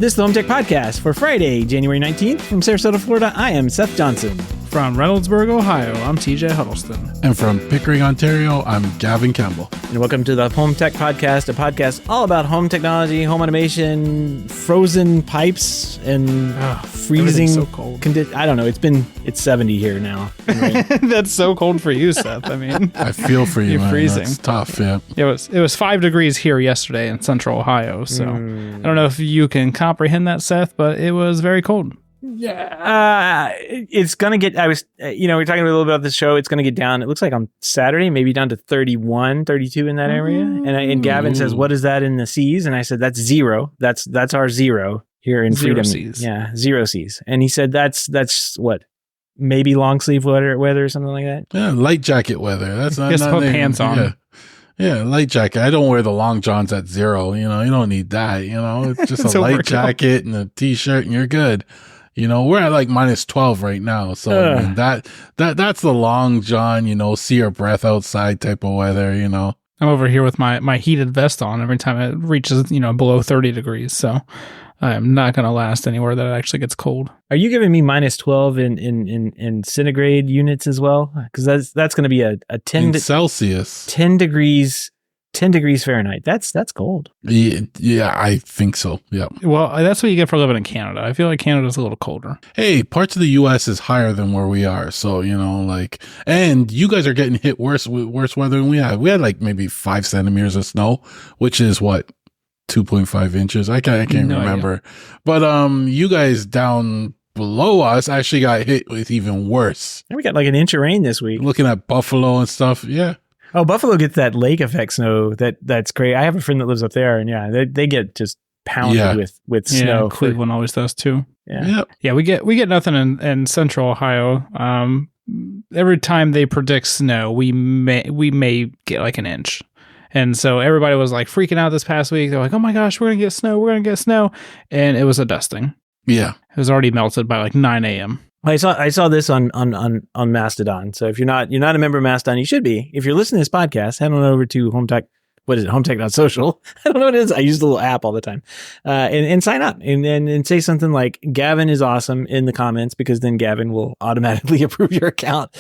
This is the HomeTech Podcast for Friday, January 19th. From Sarasota, Florida, I am Seth Johnson. From Reynoldsburg, Ohio, I'm TJ Huddleston. And from Pickering, Ontario, I'm Gavin Campbell. And welcome to the HomeTech Podcast, a podcast all about home technology, home automation, frozen pipes, and freezing. So cold. I don't know. It's 70 here now. Right? That's so cold for you, Seth. I mean, I feel for you, you're man. freezing. It's tough, yeah. It was 5 degrees here yesterday in central Ohio, so I don't know if you can comprehend that, Seth, but it was very cold. Yeah, it's gonna get. We were talking a little bit about the show. It's gonna get down. It looks like on Saturday, maybe down to 31, 32 in that area. And Gavin says, "What is that in the seas?" And I said, "That's zero. That's our zero here in Zero Freedom." seas. Yeah, 0 seas. And he said, "That's what." Maybe long sleeve weather or something like that. Yeah, light jacket weather. That's not. Just put pants on. Yeah, light jacket. I don't wear the long johns at 0. You don't need that. It's just It's a light overkill. jacket and a t-shirt, and you're good. We're at like minus 12 right now. So I mean, that's the long john, see your breath outside type of weather, I'm over here with my heated vest on every time it reaches, below 30 degrees. So I'm not going to last anywhere that it actually gets cold. Are you giving me minus 12 in centigrade units as well? Because that's going to be a 10 Celsius. 10 degrees Fahrenheit. That's cold. Yeah, I think so. Yeah. Well, that's what you get for living in Canada. I feel like Canada's a little colder. Hey, parts of the U.S. is higher than where we are. So, and you guys are getting hit worse weather than we have. We had like maybe 5 centimeters of snow, which is what? 2.5 inches. I can't remember. Idea. But you guys down below us actually got hit with even worse. And we got like an inch of rain this week. Looking at Buffalo and stuff. Yeah. Oh, Buffalo gets that lake effect snow. That's great. I have a friend that lives up there, and they get just pounded with snow. Cleveland always does too. Yeah. Yeah, we get nothing in central Ohio. Every time they predict snow, we may get like an inch. And so everybody was like freaking out this past week. They're like, "Oh my gosh, we're going to get snow." And it was a dusting. Yeah. It was already melted by like 9 a.m. I saw this on Mastodon. So if you're not a member of Mastodon, you should be. If you're listening to this podcast, head on over to HomeTech. What is it? HomeTech.social. I don't know what it is. I use the little app all the time. And sign up and say something like Gavin is awesome in the comments, because then Gavin will automatically approve your account.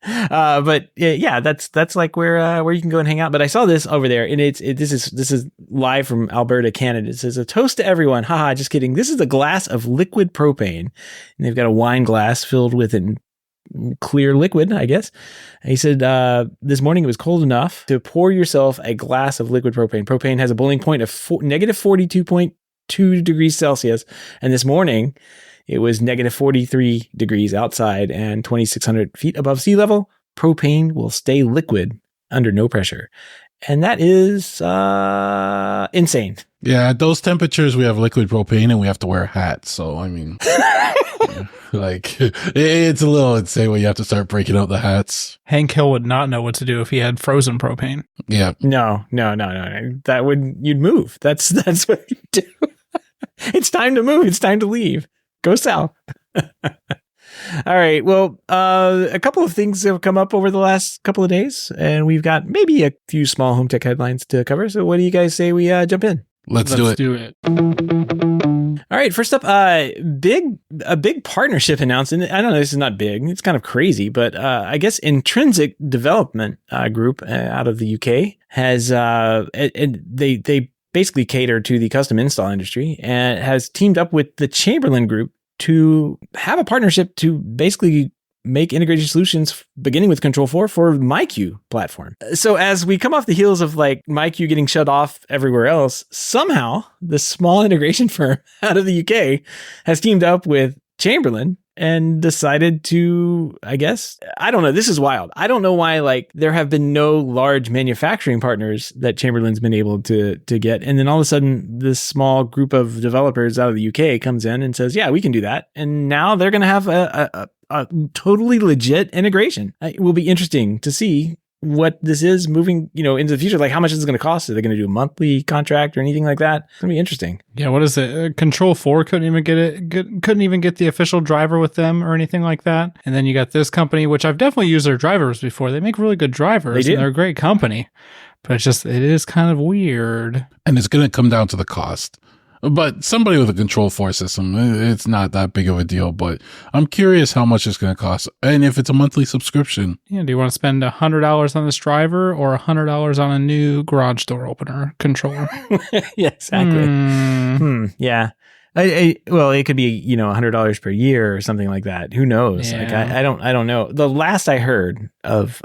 But yeah, that's like where you can go and hang out. But I saw this over there, and this is live from Alberta, Canada. It says, "A toast to everyone." Haha, just kidding. This is a glass of liquid propane, and they've got a wine glass filled with it. Clear liquid, I guess. He said, this morning it was cold enough to pour yourself a glass of liquid propane. Propane has a boiling point of negative 42.2 degrees Celsius. And this morning it was negative 43 degrees outside and 2,600 feet above sea level. Propane will stay liquid under no pressure. And that is insane. Yeah, at those temperatures, we have liquid propane and we have to wear hats. So, I mean, it's a little insane when you have to start breaking out the hats. Hank Hill would not know what to do if he had frozen propane. Yeah. No. You'd move. That's what you do. It's time to move. It's time to leave. Go south. All right. Well, a couple of things have come up over the last couple of days, and we've got maybe a few small HomeTech headlines to cover. So what do you guys say we jump in? Let's do it. All right. First up, a big partnership announced. And I don't know, this is not big. It's kind of crazy, but I guess Intrinsic Development Group out of the UK has they basically cater to the custom install industry, and has teamed up with the Chamberlain Group to have a partnership to basically make integration solutions beginning with Control4 for MyQ platform. So as we come off the heels of like MyQ getting shut off everywhere else, somehow the small integration firm out of the UK has teamed up with Chamberlain and decided to, I guess, I don't know. This is wild. I don't know why, like, there have been no large manufacturing partners that Chamberlain's been able to get. And then all of a sudden, this small group of developers out of the UK comes in and says, yeah, we can do that. And now they're going to have a totally legit integration. It will be interesting to see what this is moving, into the future. Like, how much is it going to cost? Are they going to do a monthly contract or anything like that? It's going to be interesting. Yeah, what is it? Control4 couldn't even get the official driver with them or anything like that. And then you got this company, which I've definitely used their drivers before. They make really good drivers. They do. And they're a great company. But it is kind of weird. And it's going to come down to the cost. But somebody with a Control 4 system, it's not that big of a deal. But I'm curious how much it's going to cost, and if it's a monthly subscription. Yeah, do you want to spend $100 on this driver or $100 on a new garage door opener controller? Yeah, exactly. Yeah. Well, it could be, $100 per year or something like that. Who knows? Yeah. Like, I don't know. The last I heard of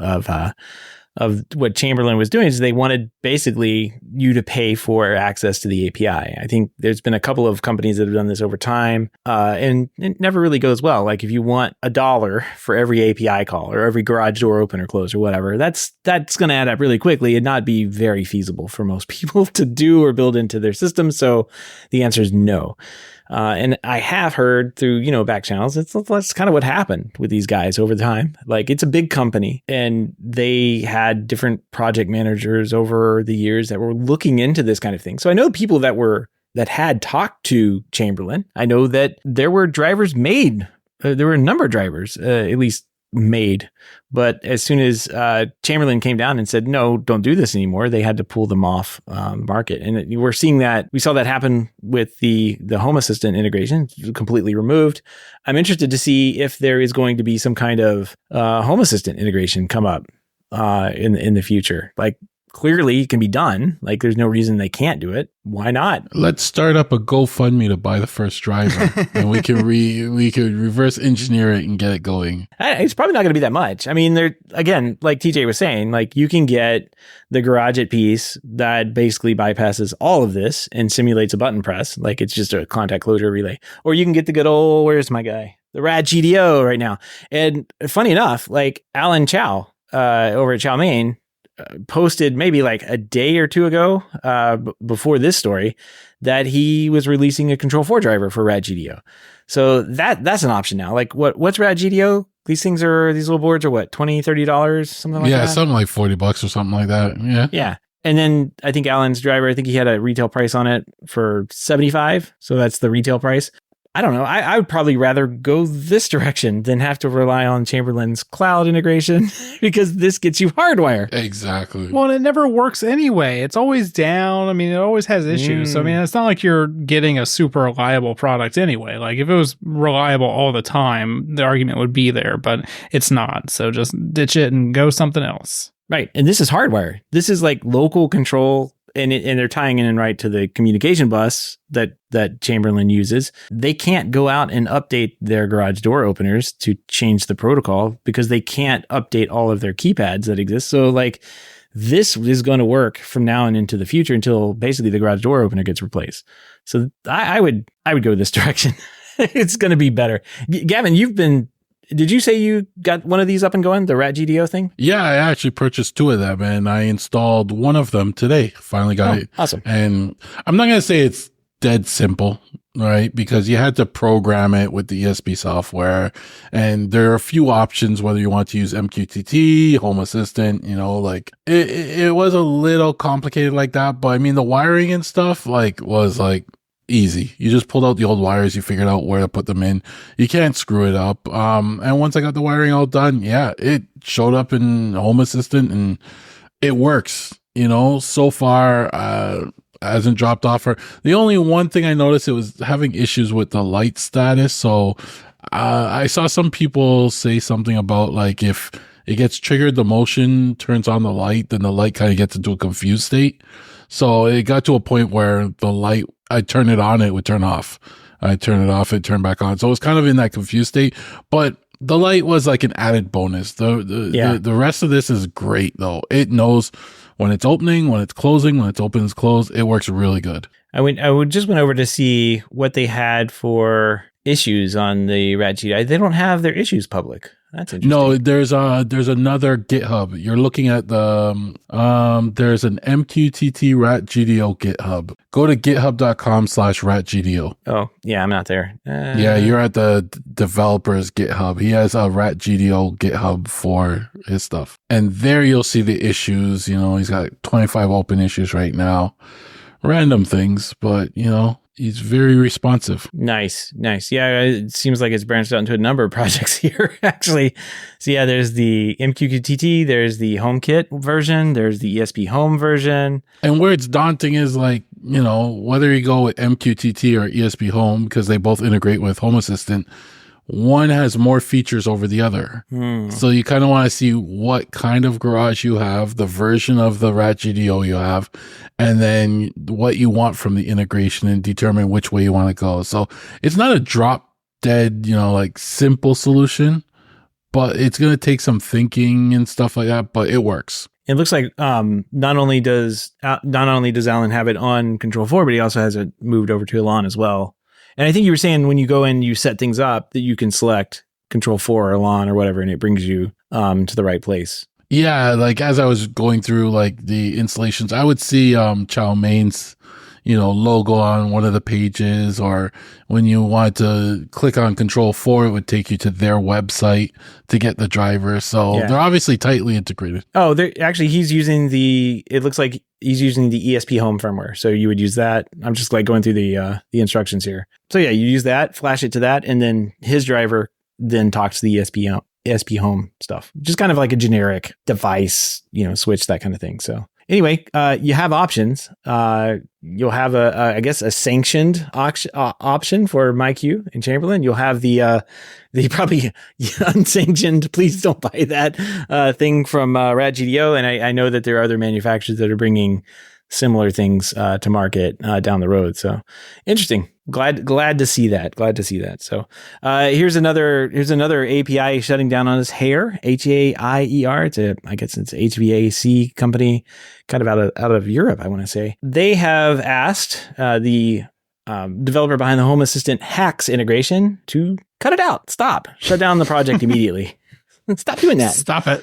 what Chamberlain was doing is they wanted basically you to pay for access to the API. I think there's been a couple of companies that have done this over time, and it never really goes well. Like if you want $1 for every API call or every garage door open or close or whatever, that's going to add up really quickly and not be very feasible for most people to do or build into their system. So the answer is no. And I have heard through, back channels, that's kind of what happened with these guys over time. Like it's a big company and they had different project managers over the years that were looking into this kind of thing. So I know people that had talked to Chamberlain. I know that there were drivers made. There were a number of drivers, at least made. But as soon as Chamberlain came down and said, no, don't do this anymore, they had to pull them off market. And we're seeing that. We saw that happen with the Home Assistant integration, completely removed. I'm interested to see if there is going to be some kind of Home Assistant integration come up in the future. Like, clearly it can be done. Like there's no reason they can't do it. Why not? Let's start up a GoFundMe to buy the first driver, and we can reverse engineer it and get it going. It's probably not going to be that much. I mean, there again, like TJ was saying, like you can get the Garage It piece that basically bypasses all of this and simulates a button press, like it's just a contact closure relay. Or you can get the good old, where's my guy, the Rad GDO right now. And funny enough, like Alan Chow over at Chow Mein posted maybe like a day or two ago before this story that he was releasing a Control 4 driver for Rad GDO. So that's an option now. Like what's Rad GDO? These little boards are what, $20, $30, something like that? Yeah, something like $40 or something like that. Yeah. Yeah. And then I think Alan's driver, I think he had a retail price on it for $75. So that's the retail price. I don't know. I would probably rather go this direction than have to rely on Chamberlain's cloud integration because this gets you hardwire. Exactly. Well, and it never works anyway. It's always down. I mean, it always has issues. So, I mean, it's not like you're getting a super reliable product anyway. Like if it was reliable all the time, the argument would be there, but it's not. So just ditch it and go something else. Right. And this is hardwire. This is like local control. And they're tying in right to the communication bus that Chamberlain uses. They can't go out and update their garage door openers to change the protocol because they can't update all of their keypads that exist. So like this is going to work from now and into the future until basically the garage door opener gets replaced. So I would go this direction. It's going to be better. Gavin, did you say you got one of these up and going, the Rat GDO thing? Yeah, I actually purchased 2 of them, and I installed one of them today. Finally got it. Awesome. And I'm not going to say it's dead simple, right? Because you had to program it with the ESP software, and there are a few options, whether you want to use MQTT, Home Assistant, like it was a little complicated like that. But I mean, the wiring and stuff was easy. You just pulled out the old wires. You figured out where to put them in. You can't screw it up. And once I got the wiring all done, yeah, it showed up in Home Assistant and it works, so far, hasn't dropped off. The only one thing I noticed, it was having issues with the light status. So, I saw some people say something about like, if it gets triggered, the motion turns on the light, then the light kind of gets into a confused state. So it got to a point where the light, I turn it on, it would turn off. I turn it off, it turned back on. So it was kind of in that confused state, but the light was like an added bonus. The rest of this is great though. It knows when it's opening, when it's closing, when it's open, it's closed. It works really good. I just went over to see what they had for issues on the Rat GDO. They don't have their issues public. That's interesting. No, there's another GitHub. You're looking at the there's an MQTT Rat GDO GitHub. Go to github.com/Rat GDO. Oh, yeah, I'm not there. Yeah, you're at the developer's GitHub. He has a Rat GDO GitHub for his stuff. And there you'll see the issues. He's got 25 open issues right now. Random things, but He's very responsive. Nice. Yeah, it seems like it's branched out into a number of projects here, actually. So yeah, there's the MQTT, there's the HomeKit version, there's the ESP Home version. And where it's daunting is like, whether you go with MQTT or ESP Home, because they both integrate with Home Assistant, one has more features over the other. So you kind of want to see what kind of garage you have, the version of the RAT GDO you have, and then what you want from the integration and determine which way you want to go. So it's not a drop dead, like simple solution, but it's going to take some thinking and stuff like that, but it works. It looks like not only does Alan have it on Control 4, but he also has it moved over to Elan as well. And I think you were saying when you go in, you set things up that you can select Control 4 or Elan or whatever, and it brings you to the right place. Yeah, like as I was going through like the installations, I would see Chow Main's, logo on one of the pages, or when you want to click on Control 4, it would take you to their website to get the driver. So they're obviously tightly integrated. Oh, actually, it looks like he's using the ESP Home firmware. So you would use that. I'm just like going through the instructions here. So yeah, you use that, flash it to that, and then his driver then talks to the ESP Home stuff. Just kind of like a generic device, switch, that kind of thing. So anyway, you have options. You'll have I guess a sanctioned option for MyQ in Chamberlain. You'll have the probably unsanctioned, please don't buy that thing from RAT GDO. And I know that there are other manufacturers that are bringing similar things to market down the road. So interesting. Glad to see that. So here's another API shutting down on us. Haeir, Haeir. I guess it's HVAC company, kind of out of Europe, I want to say. They have asked the developer behind the Home Assistant Hacks integration to cut it out. Stop. Shut down the project immediately. Stop doing that. Stop it.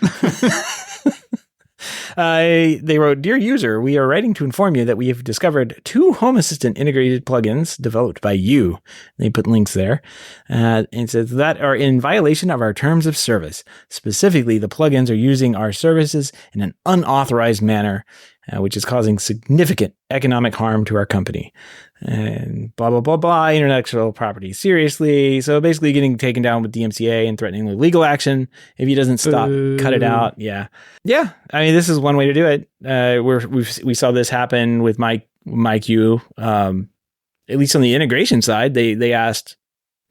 They wrote, "Dear user, we are writing to inform you that we have discovered 2 Home Assistant integrated plugins developed by you." They put links there. And it says that are in violation of our terms of service. Specifically, the plugins are using our services in an unauthorized manner, which is causing significant economic harm to our company. And blah, blah, blah, blah, intellectual property. Seriously. So basically getting taken down with DMCA and threatening with legal action if he doesn't stop, cut it out. Yeah. I mean, this is one way to do it. We saw this happen with MyQ. At least on the integration side, they asked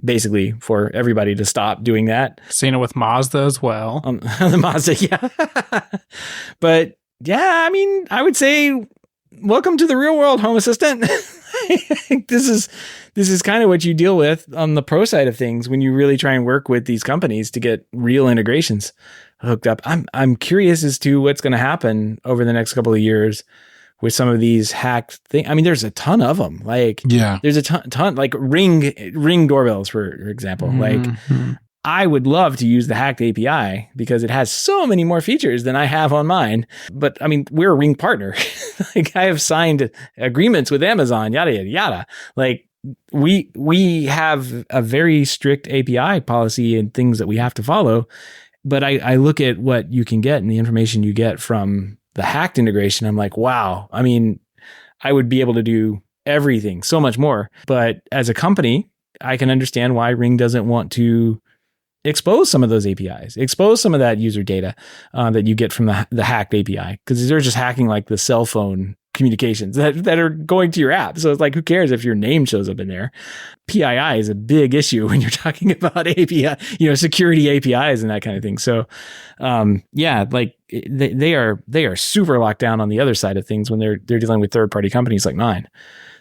basically for everybody to stop doing that. Seen it with Mazda as well. The Mazda, yeah. But yeah, I mean, I would say welcome to the real world, Home Assistant. This is kind of what you deal with on the pro side of things when you really try and work with these companies to get real integrations hooked up. I'm curious as to what's going to happen over the next couple of years with some of these hacked things. I mean, there's a ton of them. Like, there's a ton like Ring doorbells, for example. Mm-hmm. Like, I would love to use the hacked API because it has so many more features than I have on mine. But I mean, we're a Ring partner. Like, I have signed agreements with Amazon, yada, yada, yada. Like, we have a very strict API policy and things that we have to follow. But I look at what you can get and the information you get from the hacked integration. I'm like, wow. I mean, I would be able to do everything, so much more. But as a company, I can understand why Ring doesn't want to expose some of those APIs, expose some of that user data that you get from the hacked API, because they're just hacking like the cell phone communications that are going to your app. So it's like, who cares if your name shows up in there? PII is a big issue when you're talking about API, security APIs and that kind of thing. So, like they are super locked down on the other side of things when they're dealing with third party companies like mine.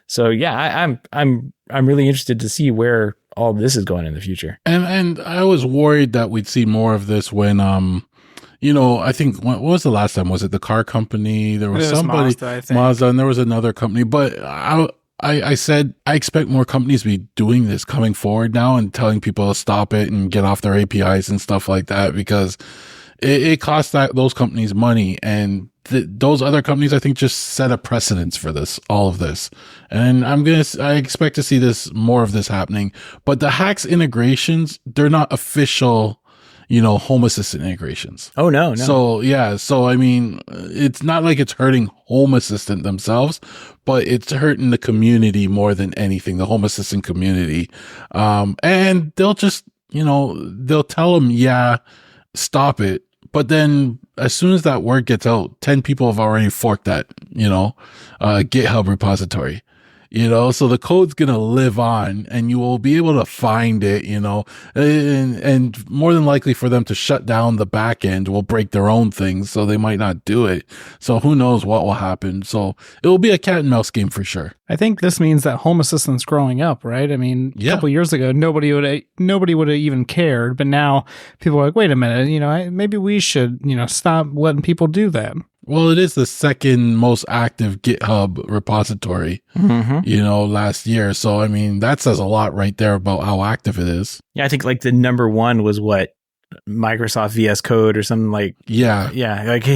So yeah, I'm really interested to see where all this is going in the future. And I was worried that we'd see more of this when I think what was the last time? Was it the car company? There was somebody Mazda, and there was another company. But I said I expect more companies to be doing this coming forward now and telling people to stop it and get off their APIs and stuff like that, because it costs those companies money, and those other companies, I think, just set a precedence for all of this. And I expect to see more of this happening. But the hacks integrations, they're not official, Home Assistant integrations. Oh, no. So, yeah. So, I mean, it's not like it's hurting Home Assistant themselves, but it's hurting the community more than anything, the Home Assistant community. And they'll just, they'll tell them, yeah, stop it. But then as soon as that word gets out, 10 people have already forked that, GitHub repository. So the code's going to live on and you will be able to find it, and more than likely for them to shut down the back end will break their own things. So they might not do it. So who knows what will happen. So it will be a cat and mouse game for sure. I think this means that Home Assistant's growing up, right? I mean, a couple years ago, nobody would have even cared. But now people are like, wait a minute, maybe we should, stop letting people do that. Well, it is the second most active GitHub repository, last year. So, I mean, that says a lot right there about how active it is. Yeah, I think like the number one was what? Microsoft VS Code or something like. Yeah. Yeah. Like,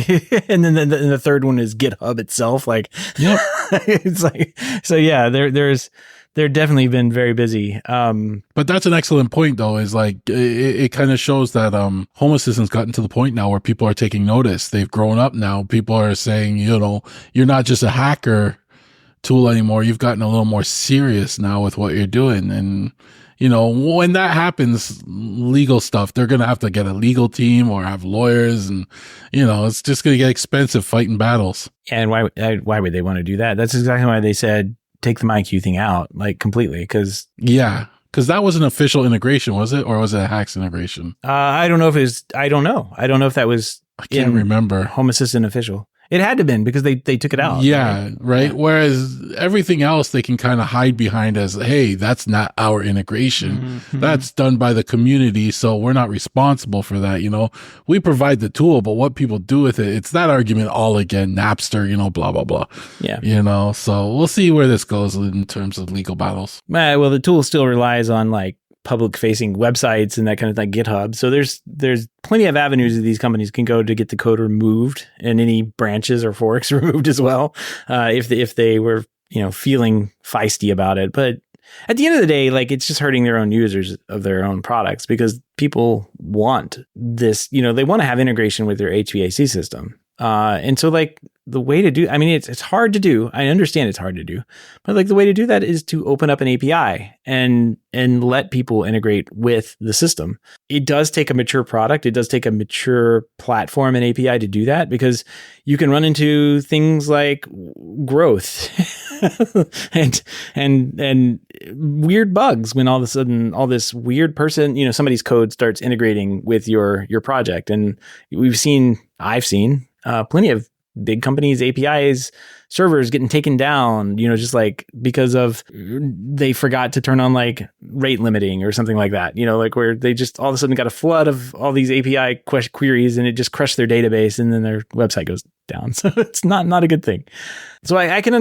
and then the third one is GitHub itself. Like, yep. It's like, so yeah, they're definitely been very busy. But that's an excellent point, though, is like it kind of shows that Home Assistant's gotten to the point now where people are taking notice. They've grown up now. People are saying, you're not just a hacker tool anymore. You've gotten a little more serious now with what you're doing. And, when that happens, legal stuff, they're going to have to get a legal team or have lawyers. And, it's just going to get expensive fighting battles. And why would they want to do that? That's exactly why they said, take the MyQ thing out, like completely, because that was an official integration, was it, or was it a Hacks integration? I don't know if it was. I don't know if that was. I can't remember. Home Assistant official. It had to have been because they took it out. Yeah, right. Yeah. Whereas everything else they can kind of hide behind as, hey, that's not our integration. Mm-hmm. That's done by the community, so we're not responsible for that. We provide the tool, but what people do with it, it's that argument all again. Napster, blah blah blah. Yeah. So we'll see where this goes in terms of legal battles. Well, the tool still relies on like public facing websites and that kind of thing, GitHub. So there's plenty of avenues that these companies can go to get the code removed and any branches or forks removed as well, if they were feeling feisty about it. But at the end of the day, like, it's just hurting their own users of their own products because people want this, they want to have integration with their HVAC system. And so like the way to do, I mean, it's hard to do. I understand it's hard to do, but like the way to do that is to open up an API and let people integrate with the system. It does take a mature product. It does take a mature platform and API to do that because you can run into things like growth and weird bugs when all of a sudden all this weird person, somebody's code starts integrating with your project. And I've seen plenty of big companies, APIs, servers getting taken down, just like because of they forgot to turn on like rate limiting or something like that, like where they just all of a sudden got a flood of all these API queries and it just crushed their database and then their website goes down. So it's not a good thing. So I can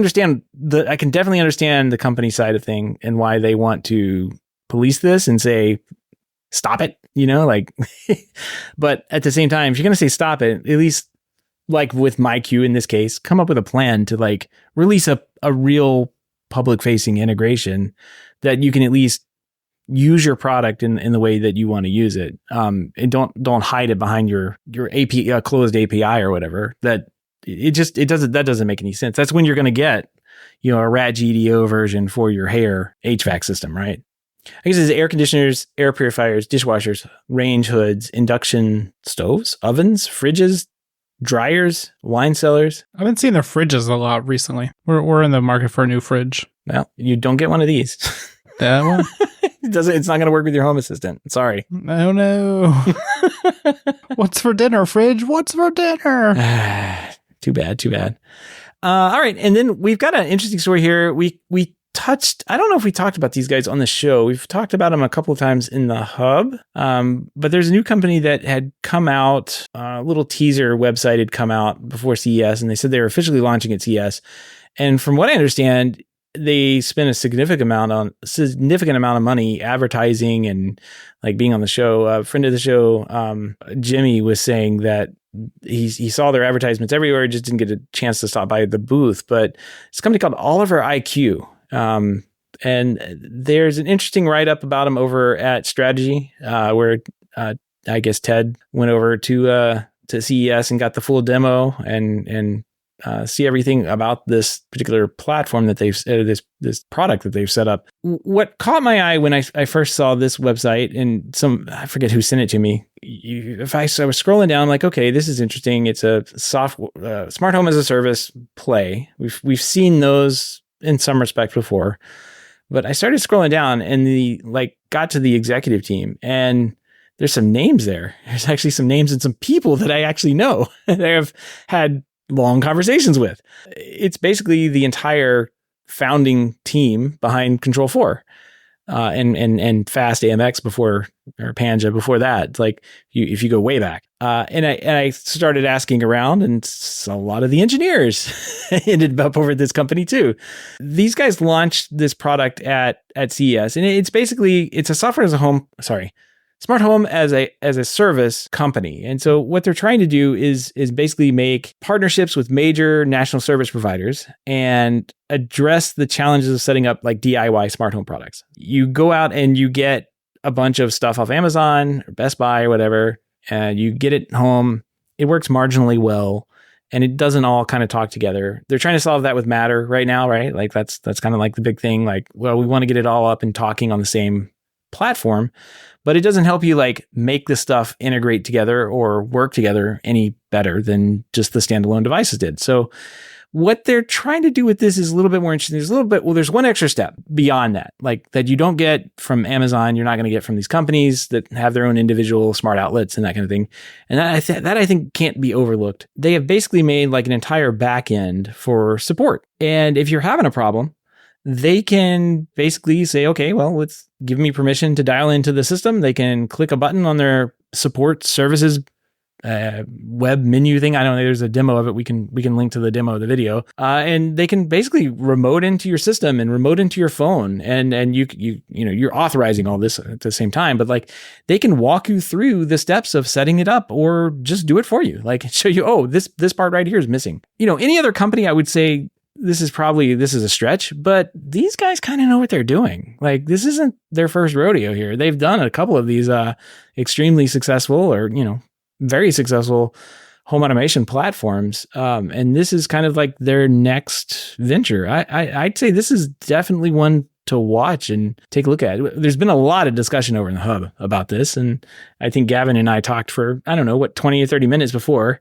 definitely understand the company side of thing and why they want to police this and say, stop it, but at the same time, if you're going to say stop it, at least like with MyQ in this case, come up with a plan to like release a real public facing integration that you can at least use your product in the way that you want to use it. And don't hide it behind your API, closed API or whatever. That doesn't make any sense. That's when you're going to get, a RAD GDO version for your Haeir HVAC system, right? I guess it's air conditioners, air purifiers, dishwashers, range hoods, induction stoves, ovens, fridges, dryers, wine cellars. I've been seeing their fridges a lot recently. We're in the market for a new fridge. Well, you don't get one of these. That one? It's not going to work with your Home Assistant. Sorry. Oh no. What's for dinner, fridge? What's for dinner? Too bad. All right. And then we've got an interesting story here. We I don't know if we talked about these guys on the show. We've talked about them a couple of times in the hub. But there's a new company that had come out, a little teaser website had come out before CES, and they said they were officially launching at CES. And from what I understand, they spent a significant amount of money advertising and like being on the show. A friend of the show, Jimmy, was saying that he saw their advertisements everywhere, just didn't get a chance to stop by the booth. But it's a company called OliverIQ. And there's an interesting write-up about them over at Strategy, where I guess Ted went over to CES and got the full demo and see everything about this particular platform that they've this product that they've set up. What caught my eye when I first saw this website, and I forget who sent it to me. I was scrolling down, like, okay, this is interesting. It's a smart home as a service play. We've seen those in some respect before, but I started scrolling down and got to the executive team, and there's some names there. There's actually some names and some people that I actually know that I've had long conversations with. It's basically the entire founding team behind Control 4 and Fast AMX before, or Panja before that. It's like if you go way back. And I started asking around, and a lot of the engineers ended up over at this company too. These guys launched this product at CES, and it's a software as a home. Smart home as a service company. And so what they're trying to do is basically make partnerships with major national service providers and address the challenges of setting up like DIY smart home products. You go out and you get a bunch of stuff off Amazon or Best Buy or whatever, and you get it home. It works marginally well, and it doesn't all kind of talk together. They're trying to solve that with Matter right now, right? Like that's kind of like the big thing. Like, well, we want to get it all up and talking on the same platform, but it doesn't help you like make the stuff integrate together or work together any better than just the standalone devices did. So what they're trying to do with this is a little bit more interesting. There's one extra step beyond that, like that you don't get from Amazon. You're not going to get from these companies that have their own individual smart outlets and that kind of thing. And that I think can't be overlooked. They have basically made like an entire back end for support. And if you're having a problem, they can basically say, okay, well, let's give me permission to dial into the system. They can click a button on their support services web menu thing. I don't know. There's a demo of it. We can link to the demo of the video, and they can basically remote into your system and remote into your phone, and you're authorizing all this at the same time. But like they can walk you through the steps of setting it up, or just do it for you. Like show you, oh, this part right here is missing. Any other company, I would say, this is a stretch, but these guys kind of know what they're doing. Like this isn't their first rodeo here. They've done a couple of these extremely successful or, very successful home automation platforms. And this is kind of like their next venture. I'd say this is definitely one to watch and take a look at. There's been a lot of discussion over in the hub about this. And I think Gavin and I talked for, 20 or 30 minutes before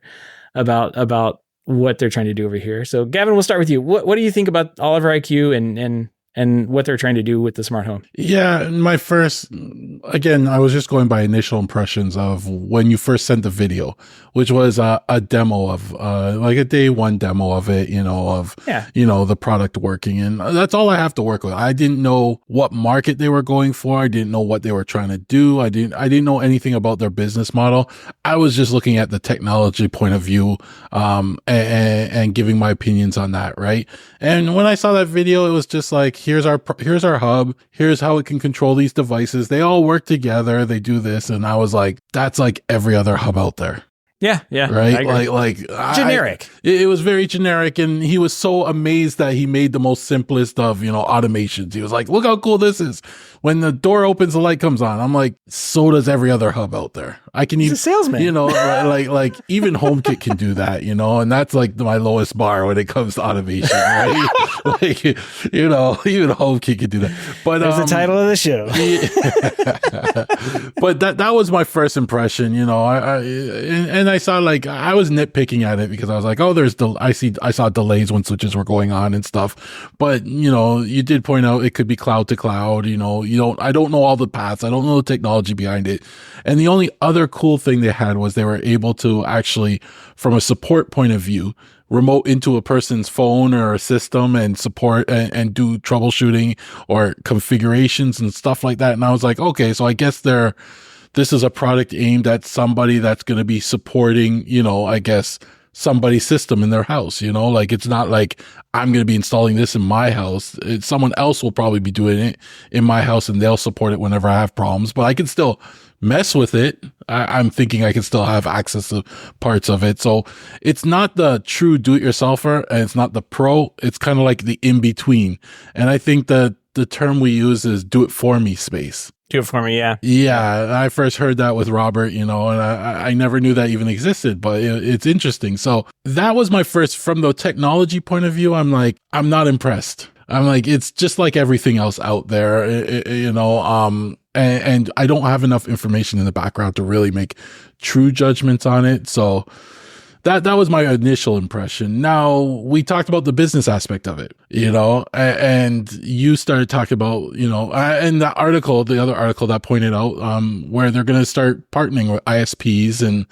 about what they're trying to do over here. So Gavin, we'll start with you. What do you think about OliverIQ and what they're trying to do with the smart home? Yeah, I was just going by initial impressions of when you first sent the video, which was a demo of like a day one demo of it, the product working. And that's all I have to work with. I didn't know what market they were going for. I didn't know what they were trying to do. I didn't know anything about their business model. I was just looking at the technology point of view, and giving my opinions on that. Right. And when I saw that video, it was just like, here's our hub. Here's how it can control these devices. They all work together. They do this. And I was like, that's like every other hub out there. Yeah. Right. Like generic. It was very generic. And he was so amazed that he made the most simplest of, automations. He was like, look how cool this is. When the door opens, the light comes on. I'm like, so does every other hub out there. I can even, a salesman. like even HomeKit can do that, and that's like my lowest bar when it comes to automation, right? Even HomeKit can do that. But there's the title of the show. But that was my first impression, and I saw I was nitpicking at it because I was like, oh, I saw delays when switches were going on and stuff. But, you did point out it could be cloud to cloud, I don't know all the paths. I don't know the technology behind it. And the only other cool thing they had was they were able to actually, from a support point of view, remote into a person's phone or a system and support and do troubleshooting or configurations and stuff like that. And I was like, okay, so I guess this is a product aimed at somebody that's going to be supporting, somebody's system in their house, it's not like I'm going to be installing this in my house. Someone else will probably be doing it in my house and they'll support it whenever I have problems, but I can still mess with it. I'm thinking I can still have access to parts of it. So it's not the true do-it-yourselfer and it's not the pro. It's kind of like the in-between. And I think that the term we use is do-it-for-me space. Do it for me, yeah. Yeah, I first heard that with Robert, and I never knew that even existed, but it's interesting. So that was my first, from the technology point of view, I'm like, I'm not impressed. I'm like, it's just like everything else out there, and I don't have enough information in the background to really make true judgments on it. So that was my initial impression. Now, we talked about the business aspect of it, and you started talking about, and that article, the other article that pointed out, where they're going to start partnering with ISPs and,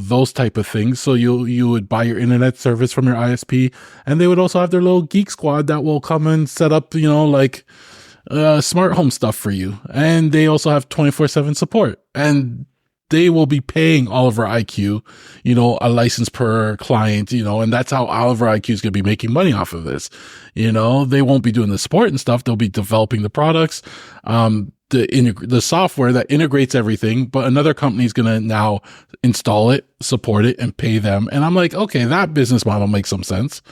those type of things. So you would buy your internet service from your ISP, and they would also have their little geek squad that will come and set up, smart home stuff for you. And they also have 24/7 support, and they will be paying OliverIQ, a license per client, and that's how OliverIQ is going to be making money off of this. They won't be doing the support and stuff. They'll be developing the products, the software that integrates everything, but another company is going to now install it, support it, and pay them. And I'm like, okay, that business model makes some sense.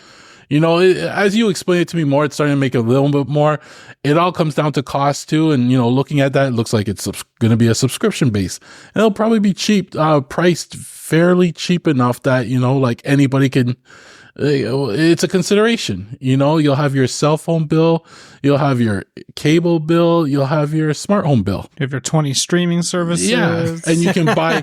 As you explain it to me more, it's starting to make a little bit more. It all comes down to cost too. And, looking at that, it looks like it's going to be a subscription base. And it'll probably be cheap, priced fairly cheap enough that, like anybody can, it's a consideration. You'll have your cell phone bill, you'll have your cable bill, you'll have your smart home bill. You have your 20 streaming services. Yeah. And you can buy.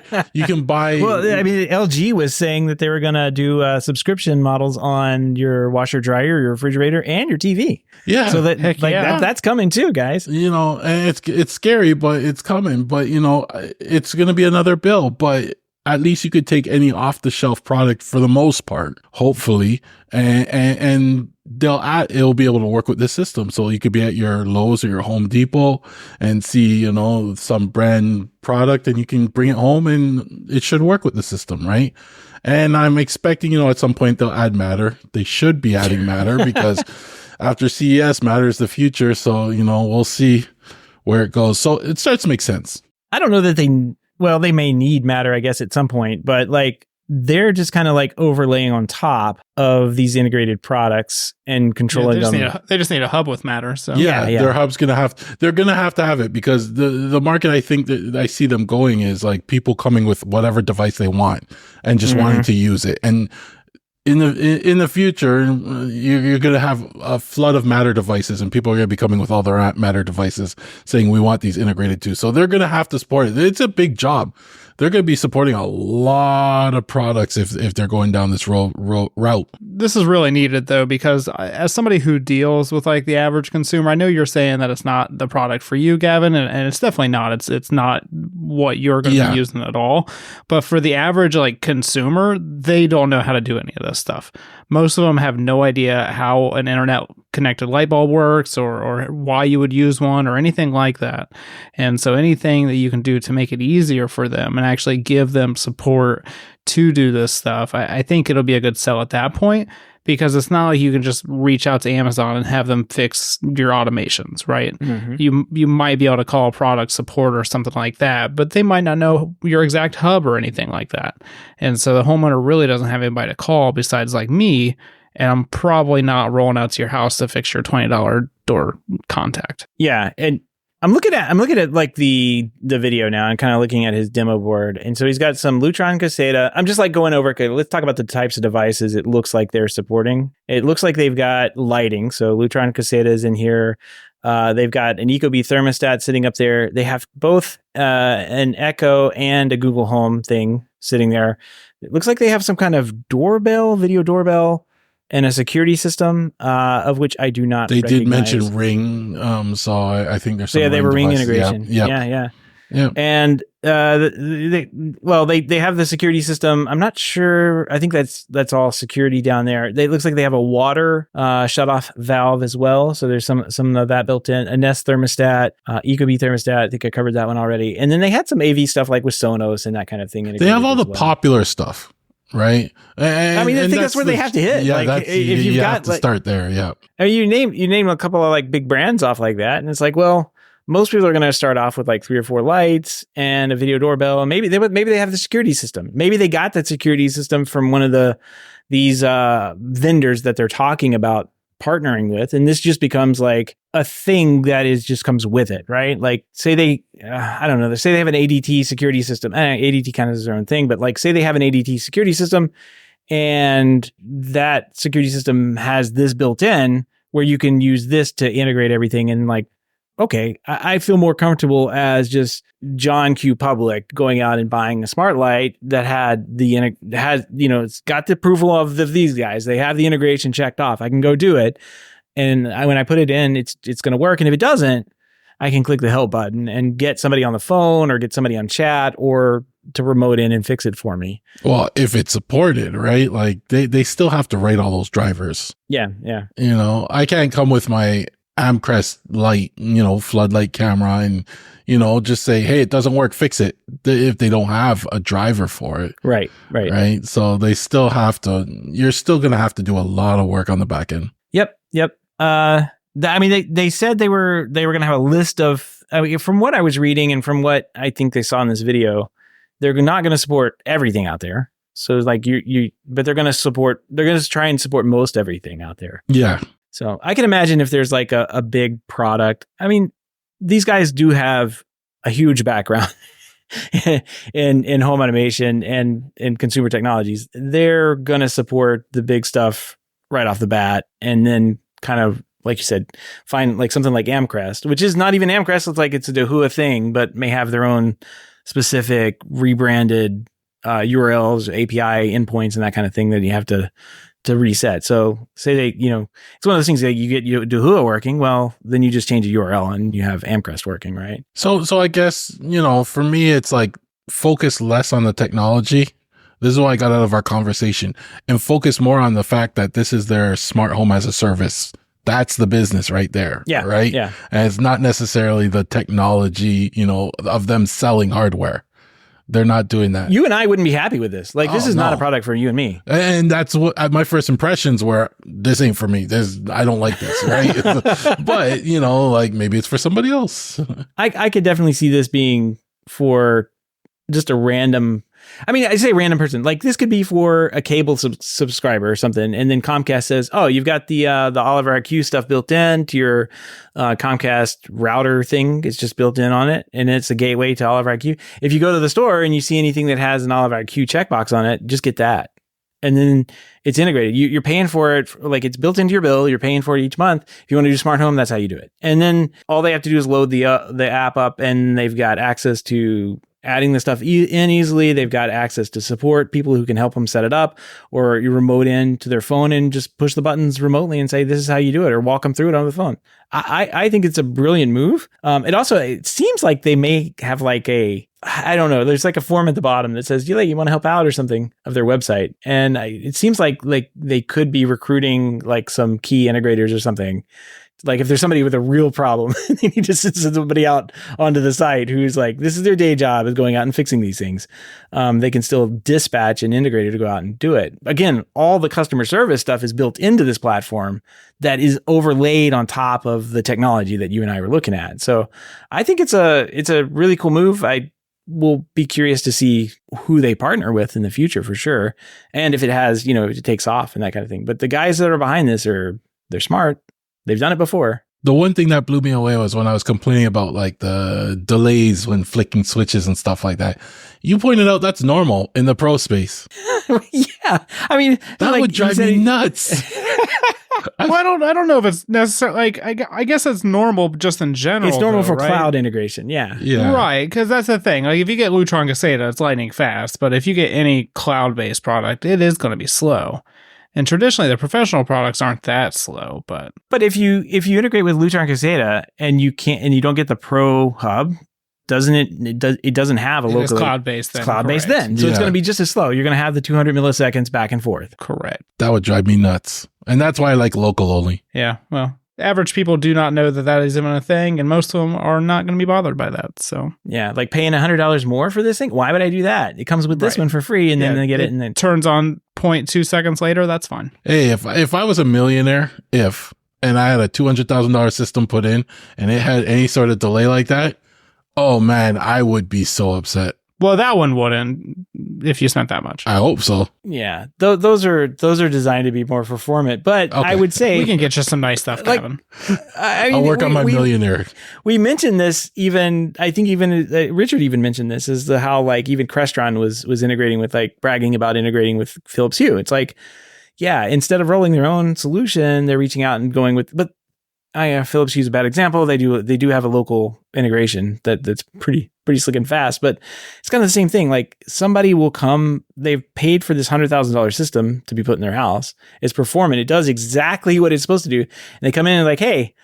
Well, I mean, LG was saying that they were going to do subscription models on your washer, dryer, your refrigerator, and your TV. Yeah. So that's coming too, guys. And it's scary, but it's coming. But, it's going to be another bill. But at least you could take any off-the-shelf product for the most part, hopefully, and it'll be able to work with this system. So you could be at your Lowe's or your Home Depot and see, some brand product, and you can bring it home, and it should work with the system, right? And I'm expecting, at some point they'll add Matter. They should be adding Matter because after CES, Matter is the future. So, we'll see where it goes. So it starts to make sense. I don't know that they may need Matter, I guess, at some point, but they're just kind of overlaying on top of these integrated products and controlling them. They just need a hub with Matter. So yeah. Their hub's they're going to have it, because the market, I think that I see them going is people coming with whatever device they want and just wanting to use it. And in the future, you're going to have a flood of Matter devices, and people are going to be coming with all their Matter devices saying, we want these integrated too. So they're going to have to support it. It's a big job. They're going to be supporting a lot of products if they're going down this route. This is really needed, though, because as somebody who deals with the average consumer, I know you're saying that it's not the product for you, Gavin, and it's definitely not. It's not what you're going to be using at all. But for the average consumer, they don't know how to do any of this stuff. Most of them have no idea how an internet connected light bulb works or why you would use one or anything like that. And so anything that you can do to make it easier for them and actually give them support to do this stuff, I think it'll be a good sell at that point, because it's not like you can just reach out to Amazon and have them fix your automations, right? Mm-hmm. You might be able to call product support or something like that, but they might not know your exact hub or anything like that. And so the homeowner really doesn't have anybody to call besides me, and I'm probably not rolling out to your house to fix your $20 door contact. Yeah, and I'm looking at the video now and kind of looking at his demo board. And so he's got some Lutron Caseta. I'm just going over, okay, let's talk about the types of devices it looks like they're supporting. It looks like they've got lighting. So Lutron Caseta is in here. They've got an Ecobee thermostat sitting up there. They have both an Echo and a Google Home thing sitting there. It looks like they have some kind of video doorbell, and a security system, of which I do not recognize. Did mention Ring, so I think there's some they were Ring devices. integration. Yeah. And they have the security system. I'm not sure. I think that's all security down there. It looks like they have a water shut-off valve as well. So there's some of that built in. A Nest thermostat, Ecobee thermostat. I think I covered that one already. And then they had some AV stuff with Sonos and that kind of thing. They have all the popular stuff. Right. I think that's where they have to hit. Yeah, if you have to start there. Yeah. I mean, you name a couple of big brands off like that, and it's well, most people are going to start off with 3 or 4 lights and a video doorbell, and maybe they have the security system. Maybe they got that security system from one of these vendors that they're talking about partnering with, and this just becomes a thing that is just comes with it, right? Like say they, I don't know, say they have an ADT security system. ADT kind of is their own thing, but like say they have an ADT security system and that security system has this built in where you can use this to integrate everything. And like, okay, I feel more comfortable as just John Q. Public going out and buying a smart light that it's got the approval of these guys. They have the integration checked off. I can go do it. And when I put it in, it's going to work. And if it doesn't, I can click the help button and get somebody on the phone or get somebody on chat or to remote in and fix it for me. Well, if it's supported, right? Like they still have to write all those drivers. Yeah. I can't come with my Amcrest light, floodlight camera and, just say, hey, it doesn't work, fix it. If they don't have a driver for it. Right. So they still have to, you're still going to have to do a lot of work on the back end. Yep. They said they were going to have a list of, from what I was reading and from what I think they saw in this video, they're not going to support everything out there. So like but they're going to try and support most everything out there. Yeah. So I can imagine if there's like a big product. I mean, these guys do have a huge background in home automation and in consumer technologies. They're going to support the big stuff right off the bat. And then kind of, like you said, find like something like Amcrest, which is not even Amcrest. It's like it's a DeHua thing, but may have their own specific rebranded URLs, API endpoints, and that kind of thing that you have to reset. So say they, it's one of those things that you get DeHua working. Well, then you just change a URL and you have Amcrest working, right? So I guess, for me, it's like focus less on the technology. This is what I got out of our conversation, and focus more on the fact that this is their smart home as a service. That's the business right there. Yeah. Right. Yeah. And it's not necessarily the technology, of them selling hardware. They're not doing that. You and I wouldn't be happy with this. Like, this is not a product for you and me. And that's what my first impressions were. This ain't for me. I don't like this. Right. But, like maybe it's for somebody else. I could definitely see this being for just a random, I say random person. Like this could be for a cable subscriber or something. And then Comcast says, oh, you've got the OliverIQ stuff built in to your Comcast router thing. It's just built in on it. And it's a gateway to OliverIQ. If you go to the store and you see anything that has an OliverIQ checkbox on it, just get that. And then it's integrated. You're paying for it. Like it's built into your bill. You're paying for it each month. If you want to do smart home, that's how you do it. And then all they have to do is load the app up and they've got access to adding the stuff in easily. They've got access to support people who can help them set it up, or you remote in to their phone and just push the buttons remotely and say, this is how you do it, or walk them through it on the phone. I think it's a brilliant move. It seems like they may have like I don't know. There's like a form at the bottom that says, you want to help out or something of their website. And it seems like they could be recruiting like some key integrators or something. Like if there's somebody with a real problem, they need to send somebody out onto the site who's like, this is their day job, is going out and fixing these things. They can still dispatch an integrator to go out and do it. Again, all the customer service stuff is built into this platform that is overlaid on top of the technology that you and I were looking at. So I think it's a really cool move. I will be curious to see who they partner with in the future for sure. And if it has, if it takes off and that kind of thing. But the guys that are behind this they're smart. They've done it before. The one thing that blew me away was when I was complaining about like the delays when flicking switches and stuff like that. You pointed out that's normal in the pro space. Yeah. I mean, that would drive me nuts. Well, I don't know if it's necessarily like, I guess it's normal just in general. It's normal for cloud integration. Yeah. Right. Because that's the thing. Like if you get Lutron Caseta, it's lightning fast. But if you get any cloud-based product, it is going to be slow. And traditionally, the professional products aren't that slow, but if you integrate with Lutron Caseta and you don't get the Pro Hub, it doesn't have a local. It's cloud-based. It's cloud-based then, so it's going to be just as slow. You're going to have the 200 milliseconds back and forth. Correct. That would drive me nuts, and that's why I like local only. Yeah, well, average people do not know that is even a thing, and most of them are not going to be bothered by that. So yeah, like paying $100 more for this thing. Why would I do that? It comes with this one for free, and then they get it, and then turns on 0.2 seconds later. That's fine. Hey, if I was a millionaire, and I had a $200,000 system put in, and it had any sort of delay like that, oh man, I would be so upset. Well, that one wouldn't if you spent that much. I hope so. Yeah, those are designed to be more performant. But Okay. I would say We can get you some nice stuff, like, Gavin. I mean, I'll work on my millionaire. We mentioned this even. I think even Richard even mentioned this is how like even Crestron was integrating with like bragging about integrating with Philips Hue. It's like, yeah, instead of rolling their own solution, they're reaching out and going with. But Philips Hue's a bad example. They do have a local integration that's pretty slick and fast. But it's kind of the same thing. Like somebody will come. They've paid for this $100,000 system to be put in their house. It's performant. It does exactly what it's supposed to do. And they come in and like, hey,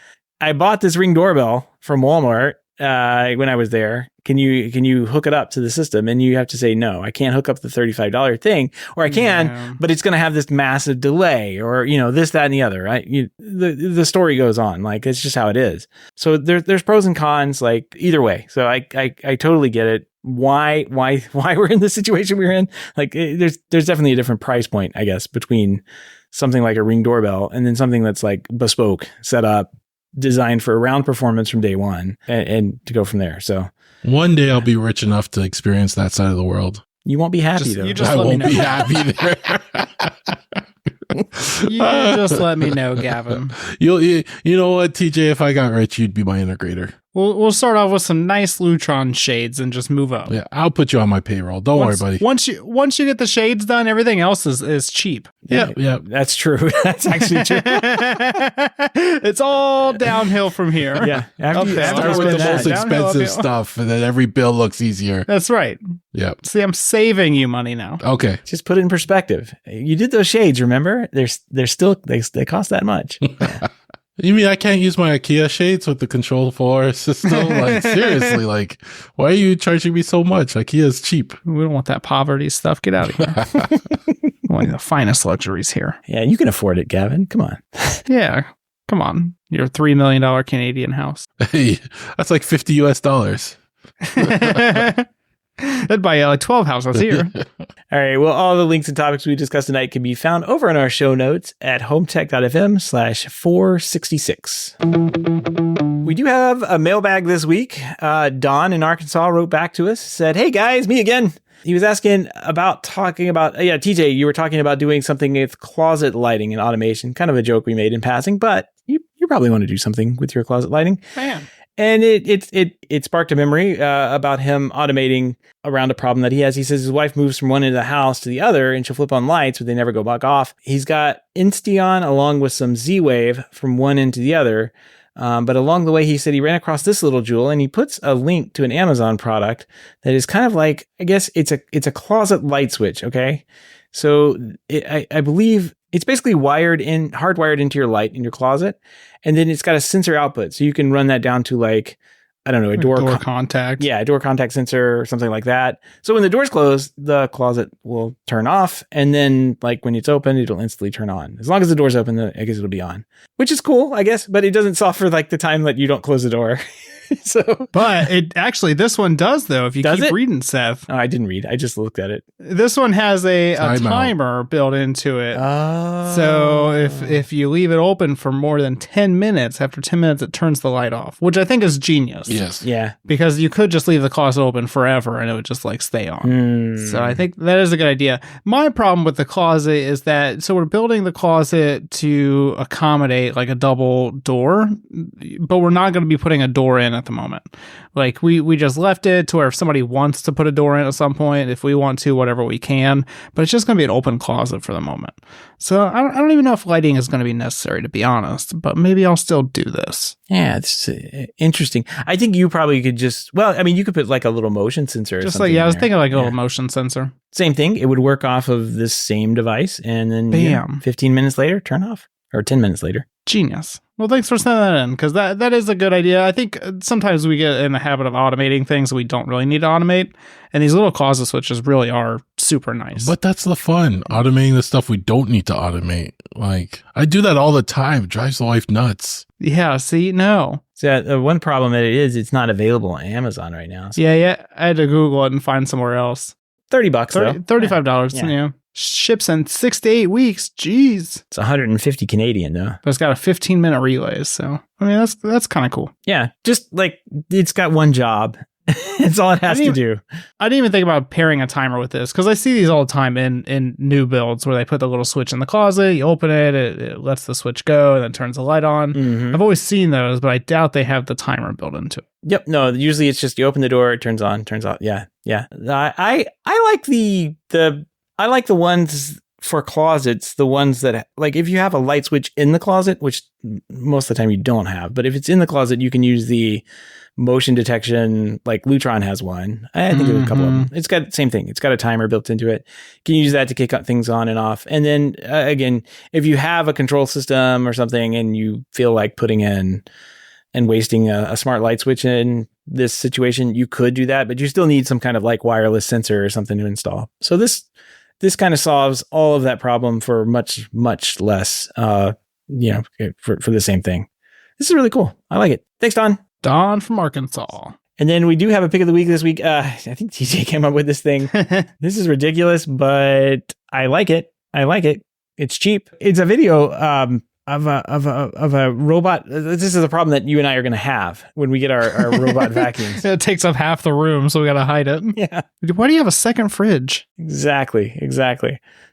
I bought this Ring doorbell from Walmart when I was there. Can you hook it up to the system? And you have to say, no, I can't hook up the $35 thing, or I can, but it's going to have this massive delay, or this, that, and the other. Right? The story goes on. Like it's just how it is. So there's pros and cons. Like either way. So I totally get it. Why we're in the situation we're in? Like there's definitely a different price point, I guess, between something like a Ring doorbell and then something that's like bespoke, set up, designed for around performance from day one, and to go from there. So one day I'll be rich enough to experience that side of the world. You won't be happy though. I won't be happy there. You just let me know, Gavin. You know what, TJ? If I got rich, you'd be my integrator. We'll start off with some nice Lutron shades and just move up. Yeah, I'll put you on my payroll. Don't worry, buddy. Once you get the shades done, everything else is cheap. Yeah, that's true. That's actually true. It's all downhill from here. Yeah, after you start with the most expensive stuff, and then every bill looks easier. That's right. Yeah. See, I'm saving you money now. Okay. Just put it in perspective. You did those shades, remember? They're still they cost that much. Yeah. You mean I can't use my IKEA shades with the Control 4 system? Like, seriously, like, why are you charging me so much? IKEA is cheap. We don't want that poverty stuff. Get out of here. Only the finest luxuries here. Yeah, you can afford it, Gavin. Come on. Yeah, come on. Your $3 million Canadian house. Hey, that's like $50 US. That'd buy like 12 houses here. All right. Well, all the links and topics we discussed tonight can be found over in our show notes at HomeTech.fm/466. We do have a mailbag this week. Don in Arkansas wrote back to us, said, "Hey guys, me again." He was asking about TJ, you were talking about doing something with closet lighting and automation, kind of a joke we made in passing, but you probably want to do something with your closet lighting. Man. And it sparked a memory about him automating around a problem that he has. He says his wife moves from one end of the house to the other, and she'll flip on lights, but they never go back off. He's got Insteon along with some Z-Wave from one end to the other. But along the way, he said he ran across this little jewel, and he puts a link to an Amazon product that is kind of like, I guess it's a closet light switch. Okay, so I believe it's basically hardwired into your light in your closet. And then it's got a sensor output. So you can run that down to like, I don't know, a door contact. Yeah, a door contact sensor or something like that. So when the door's closed, the closet will turn off. And then like when it's open, it'll instantly turn on. As long as the door's open, I guess it'll be on. Which is cool, I guess. But it doesn't solve for like the time that you don't close the door. But it actually, this one does though. If you keep reading, Seth. Oh, I didn't read. I just looked at it. This one has a timer built into it. Oh. So if you leave it open for more than 10 minutes, after 10 minutes, it turns the light off, which I think is genius. Yes. Yeah. Because you could just leave the closet open forever and it would just like stay on. So I think that is a good idea. My problem with the closet is that, so we're building the closet to accommodate like a double door, but we're not going to be putting a door in at the moment. Like we just left it to where if somebody wants to put a door in at some point, if we want to, whatever we can, but it's just going to be an open closet for the moment. So I don't even know if lighting is going to be necessary, to be honest, but maybe I'll still do this. Yeah, it's interesting. I think you probably could you could put like a little motion sensor. Just like, I was thinking like a little motion sensor. Same thing. It would work off of this same device, and then bam, 15 minutes later, turn off, or 10 minutes later. Genius. Well, thanks for sending that in, because that is a good idea. I think sometimes we get in the habit of automating things we don't really need to automate, and these little closet switches really are super nice. But that's the fun, automating the stuff we don't need to automate. Like, I do that all the time. It drives the wife nuts. Yeah, see? No. So one problem that it's not available on Amazon right now. So. Yeah. I had to Google it and find somewhere else. $30 though. $35, yeah. Ships in 6 to 8 weeks. Jeez. It's 150 Canadian though. But it's got a 15-minute relay, so I mean that's kind of cool. Yeah, just like it's got one job, It's all it has to do. I didn't even think about pairing a timer with this because I see these all the time in new builds where they put the little switch in the closet, you open it, it lets the switch go, and then turns the light on. Mm-hmm. I've always seen those, but I doubt they have the timer built into it. Yep. No, usually it's just you open the door, it turns on, turns off. Yeah. Yeah. I like I like the ones for closets, the ones that, like, if you have a light switch in the closet, which most of the time you don't have, but if it's in the closet, you can use the motion detection, like Lutron has one. I think there's a couple of them. It's got the same thing. It's got a timer built into it. You can use that to kick things on and off. And then again, if you have a control system or something and you feel like putting in and wasting a smart light switch in this situation, you could do that, but you still need some kind of like wireless sensor or something to install. So this kind of solves all of that problem for much, much less, for the same thing. This is really cool. I like it. Thanks, Don. Don from Arkansas. And then we do have a pick of the week this week. I think TJ came up with this thing. This is ridiculous, but I like it. It's cheap. It's a video of a robot. This is a problem that you and I are going to have when we get our robot vacuums. It takes up half the room, so we got to hide it. Yeah. Why do you have a second fridge? Exactly.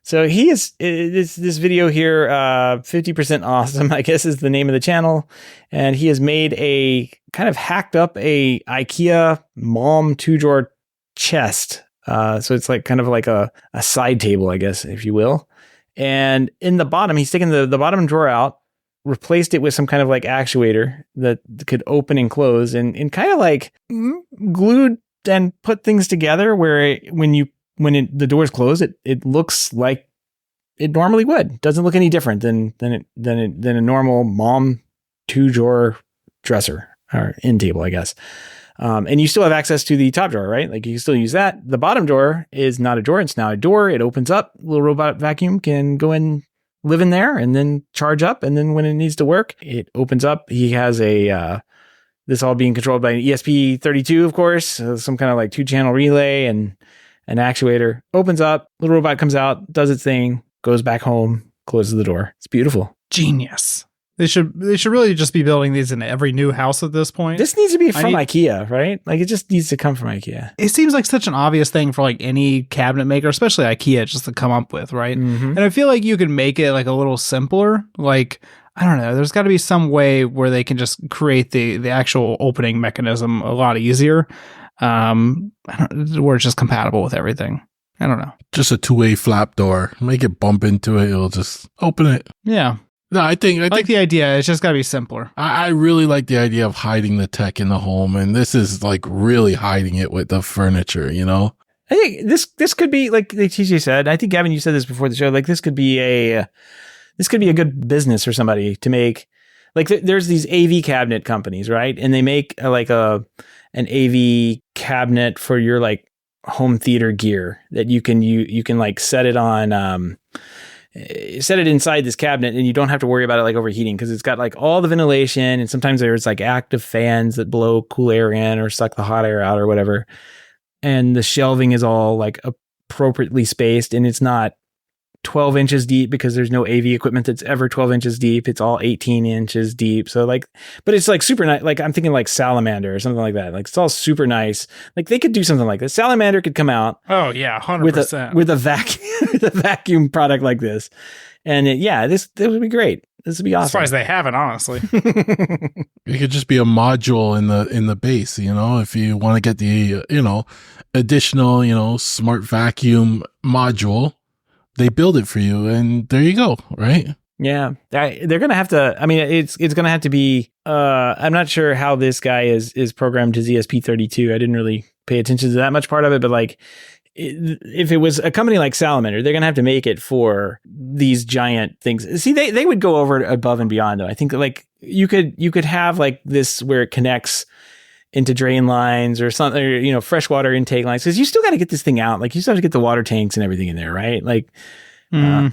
So he is this video here, 50% awesome, I guess is the name of the channel. And he has made a kind of hacked up a IKEA Mom 2-drawer chest. So it's like kind of like a side table, I guess, if you will. And in the bottom, he's taken the bottom drawer out, replaced it with some kind of like actuator that could open and close and kind of like glued and put things together where the doors close, it looks like it normally would. Doesn't look any different than a normal Mom 2-drawer dresser or end table, I guess. And you still have access to the top drawer, right? Like you can still use that. The bottom drawer is not a drawer. It's now a door. It opens up. Little robot vacuum can go in, live in there and then charge up. And then when it needs to work, it opens up. He has this all being controlled by an ESP32, of course, some kind of like 2-channel relay and an actuator. Opens up. Little robot comes out, does its thing, goes back home, closes the door. It's beautiful. Genius. They should really just be building these in every new house at this point. This needs to be from IKEA, right? Like it just needs to come from IKEA. It seems like such an obvious thing for like any cabinet maker, especially IKEA, just to come up with, right? Mm-hmm. And I feel like you could make it like a little simpler. Like, I don't know, there's got to be some way where they can just create the actual opening mechanism a lot easier. Where it's just compatible with everything. I don't know. Just a 2-way flap door. Make it bump into it. It'll just open it. Yeah. No, I think the idea. It's just got to be simpler. I really like the idea of hiding the tech in the home, and this is like really hiding it with the furniture. You know, I think this could be like TJ said. I think Gavin, you said this before the show. Like this could be a good business for somebody to make. Like there's these AV cabinet companies, right? And they make an AV cabinet for your like home theater gear that you can like set it on. Set it inside this cabinet and you don't have to worry about it like overheating because it's got like all the ventilation and sometimes there's like active fans that blow cool air in or suck the hot air out or whatever. And the shelving is all like appropriately spaced and it's not 12 inches deep because there's no AV equipment that's ever 12 inches deep. It's all 18 inches deep. So like, but it's like super nice. Like I'm thinking like Salamander or something like that. Like it's all super nice. Like they could do something like this. Salamander could come out. Oh yeah. 100%. With a vacuum product like this. And this would be great. This would be awesome. I'm surprised they haven't, honestly. It could just be a module in the base, you know, if you want to get the, additional, smart vacuum module. They build it for you, and there you go, right? Yeah, they're gonna have to. I mean, it's gonna have to be. I'm not sure how this guy is programmed to ESP32. I didn't really pay attention to that much part of it, but like, if it was a company like Salamander, they're gonna have to make it for these giant things. See, they would go over above and beyond, though. I think like you could have like this where it connects into drain lines or something, or, freshwater intake lines, because you still got to get this thing out. Like you still have to get the water tanks and everything in there, right? Like, so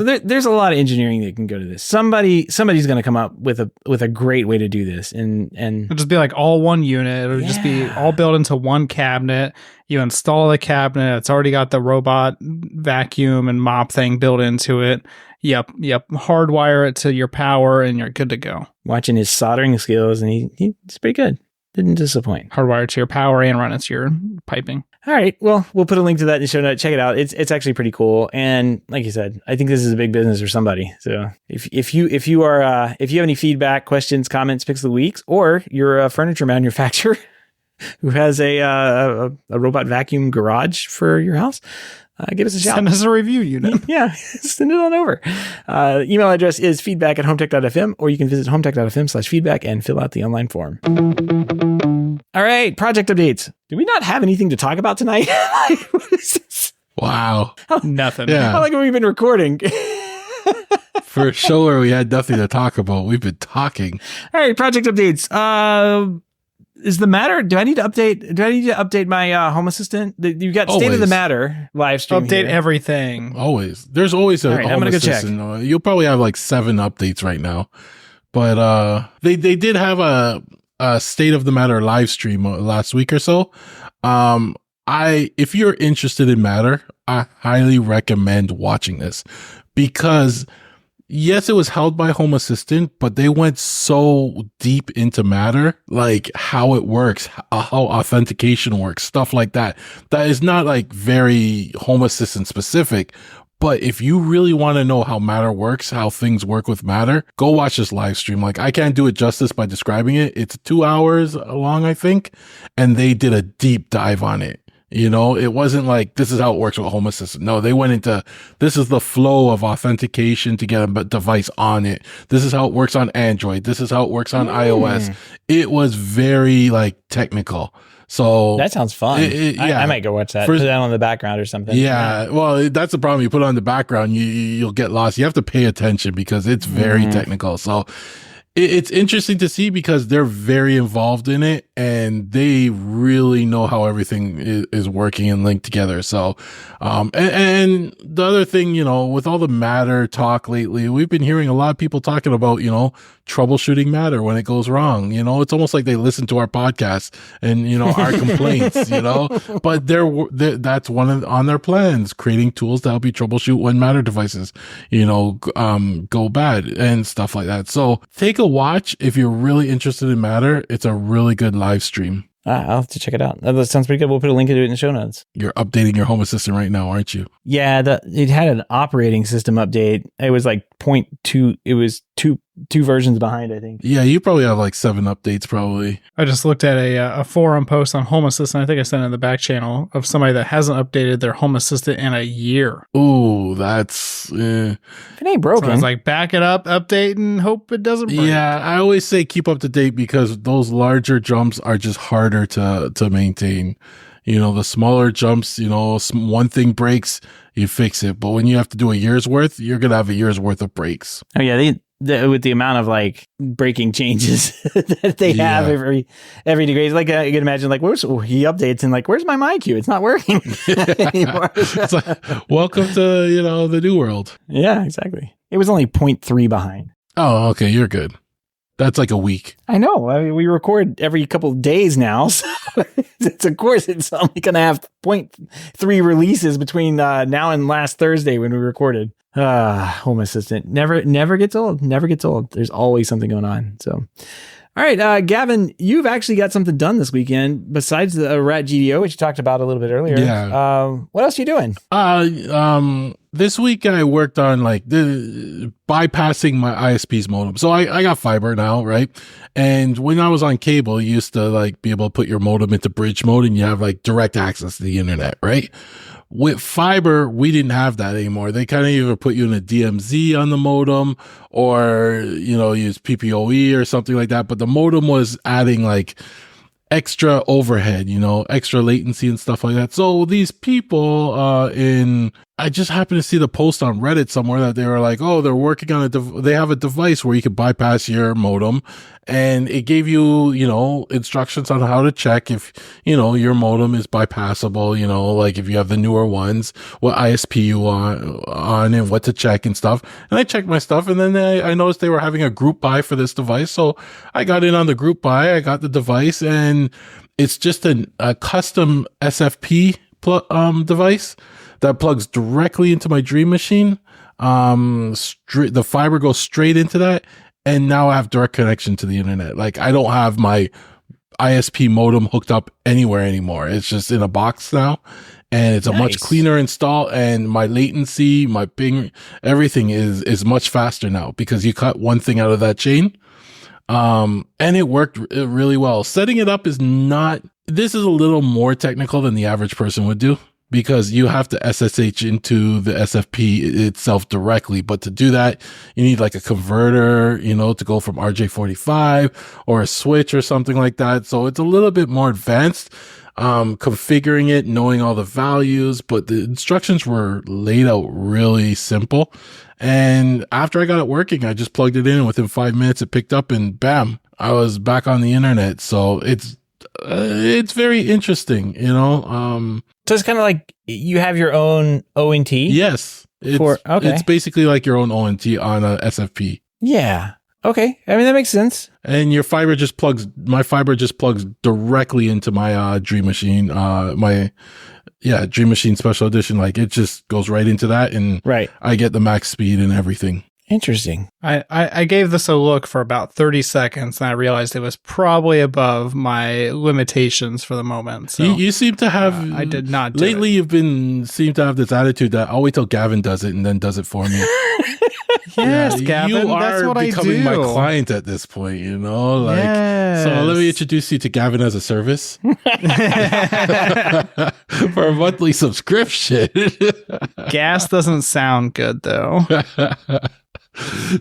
there's a lot of engineering that can go to this. Somebody's going to come up with a great way to do this, and it'll just be like all one unit. It'll just be all built into one cabinet. You install the cabinet. It's already got the robot vacuum and mop thing built into it. Yep. Hardwire it to your power, and you're good to go. Watching his soldering skills, and he's pretty good. Didn't disappoint. Hardwired to your power and run it to your piping. All right. Well, we'll put a link to that in the show note. Check it out. It's actually pretty cool. And like you said, I think this is a big business for somebody. So if you have any feedback, questions, comments, picks of the weeks, or you're a furniture manufacturer who has a robot vacuum garage for your house, give us a shout. Send us a review unit. Yeah, send it on over. Email address is feedback@HomeTech.fm, or you can visit HomeTech.fm/feedback and fill out the online form. All right, project updates. Do we not have anything to talk about tonight? What is this? Wow. Nothing. Yeah. How long have we been recording? For a show where we had nothing to talk about, we've been talking. All right, project updates. Is the matter? Do I need to update my Home Assistant? You got State of the Matter live stream. Update here. everything. Always. There's always a All right, I'm Home gonna go check. Assistant. You'll probably have like 7 updates right now. But they did have a State of the Matter live stream last week or so. If you're interested in Matter, I highly recommend watching this, because yes, it was held by Home Assistant, but they went so deep into Matter, like how it works, how authentication works, stuff like that. That is not like very Home Assistant specific. But if you really want to know how Matter works, how things work with Matter, go watch this live stream. Like, I can't do it justice by describing it. It's 2 hours long, I think. And they did a deep dive on it. You know, it wasn't like, this is how it works with Home Assistant. No, they went into, this is the flow of authentication to get a device on it. This is how it works on Android. This is how it works on iOS. It was very like technical. So that sounds fun. I might go watch that. Put that on the background or something. Yeah. Well, that's the problem. You put it on the background, you'll get lost. You have to pay attention because it's very technical. So it's interesting to see because they're very involved in it and they really know how everything is working and linked together. So, and the other thing, you know, with all the Matter talk lately, we've been hearing a lot of people talking about, you know, troubleshooting Matter when it goes wrong. You know, it's almost like they listen to our podcast and, you know, our complaints, you know, but that's on their plans, creating tools to help you troubleshoot when Matter devices, you know, go bad and stuff like that. So take a watch if you're really interested in Matter. It's a really good live stream. I'll have to check it out. That sounds pretty good. We'll put a link to it in the show notes. You're updating your Home Assistant right now, aren't you? Yeah, it had an operating system update. It was like 0.2. It was two versions behind, I think. Yeah, you probably have like 7 updates probably. I just looked at a forum post on Home Assistant. I think I sent it in the back channel of somebody that hasn't updated their Home Assistant in a year. Ooh, that's... If it ain't broken. So I was like, back it up, update, and hope it doesn't break. Yeah, I always say keep up to date because those larger jumps are just harder to maintain. You know, the smaller jumps, you know, one thing breaks, you fix it. But when you have to do a year's worth, you're going to have a year's worth of breaks. Oh, yeah. With the amount of like breaking changes that they have every degree, like I can imagine, like he updates and like, where's my MyQ? It's not working anymore. It's like, welcome to, you know, the new world. Yeah, exactly. It was only 0.3 behind. Oh, okay. You're good. That's like a week. I know. I mean, we record every couple of days now. So of course, it's only going to have 0.3 releases between now and last Thursday when we recorded. Home Assistant never gets old. Never gets old. There's always something going on. So, all right, Gavin, you've actually got something done this weekend besides the Rat GDO, which you talked about a little bit earlier. Yeah. What else are you doing? This week I worked on like bypassing my ISP's modem. So I got fiber now, right? And when I was on cable, you used to like be able to put your modem into bridge mode and you have like direct access to the internet, right? With fiber, we didn't have that anymore. They kind of either put you in a DMZ on the modem or, you know, use PPOE or something like that. But the modem was adding like extra overhead, you know, extra latency and stuff like that. So these people I just happened to see the post on Reddit somewhere that they were like, oh, they're working on they have a device where you can bypass your modem, and it gave you, you know, instructions on how to check if, you know, your modem is bypassable, you know, like if you have the newer ones, what ISP you on and what to check and stuff. And I checked my stuff, and then I noticed they were having a group buy for this device. So I got in on the group buy, I got the device, and it's just a custom SFP device that plugs directly into my Dream Machine. The fiber goes straight into that, and now I have direct connection to the internet. Like, I don't have my ISP modem hooked up anywhere anymore. It's just in a box now, and it's a much cleaner install, and my latency, my ping, everything is much faster now because you cut one thing out of that chain. And it worked really well. Setting it up this is a little more technical than the average person would do, because you have to SSH into the SFP itself directly. But to do that, you need like a converter, to go from RJ45 or a switch or something like that. So it's a little bit more advanced, configuring it, knowing all the values, but the instructions were laid out really simple. And after I got it working, I just plugged it in, and within 5 minutes it picked up, and bam, I was back on the internet. So it's very interesting, So it's kind of like you have your own ONT? Yes. It's basically like your own ONT on a SFP. Yeah. Okay. I mean, that makes sense. And my fiber just plugs directly into my Dream Machine, Dream Machine Special Edition. Like, it just goes right into that, and I get the max speed and everything. Interesting. I gave this a look for about 30 seconds, and I realized it was probably above my limitations for the moment. So you seem to have. I did not. Lately, you've seem to have this attitude that I'll wait till Gavin does it and then does it for me. Yes, Gavin. You that's are what becoming I do. my client at this point. Yes. So let me introduce you to Gavin as a service for a monthly subscription. Gas doesn't sound good though.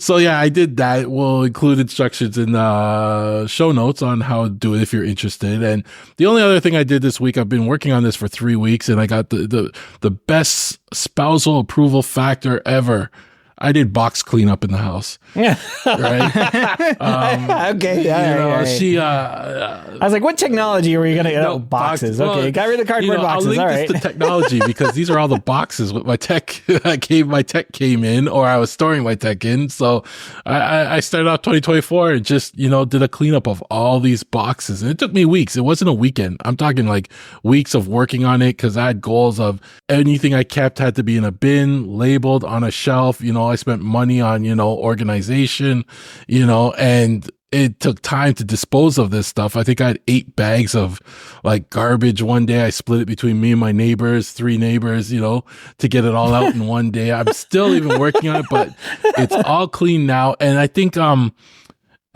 So yeah, I did that. We'll include instructions in the show notes on how to do it if you're interested. And the only other thing I did this week, I've been working on this for 3 weeks, and I got the best spousal approval factor ever. I did box cleanup in the house. Yeah. Right. Okay. Yeah. She. I was like, "What technology are we going to get? No, boxes. Okay, got rid of the cardboard boxes. I'll link all right. this to technology, because these are all the boxes with my tech. My tech came in, or I was storing my tech in. So I started off 2024 and just did a cleanup of all these boxes, and it took me weeks. It wasn't a weekend. I'm talking like weeks of working on it, because I had goals of anything I kept had to be in a bin, labeled on a shelf. I spent money on, organization, and it took time to dispose of this stuff. I think I had 8 bags of like garbage one day. I split it between me and my neighbors, 3 neighbors, to get it all out in one day. I'm still even working on it, but it's all clean now. And I think,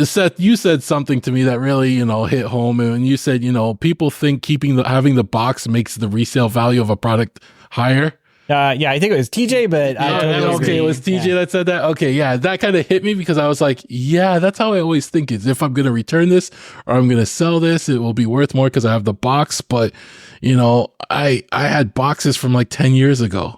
Seth, you said something to me that really, hit home. And you said, people think having the box makes the resale value of a product higher. Yeah, I think it was TJ, but it was TJ that said that. Okay, yeah, that kind of hit me, because I was like, yeah, that's how I always think, is if I'm going to return this or I'm going to sell this, it will be worth more because I have the box. But I had boxes from like 10 years ago.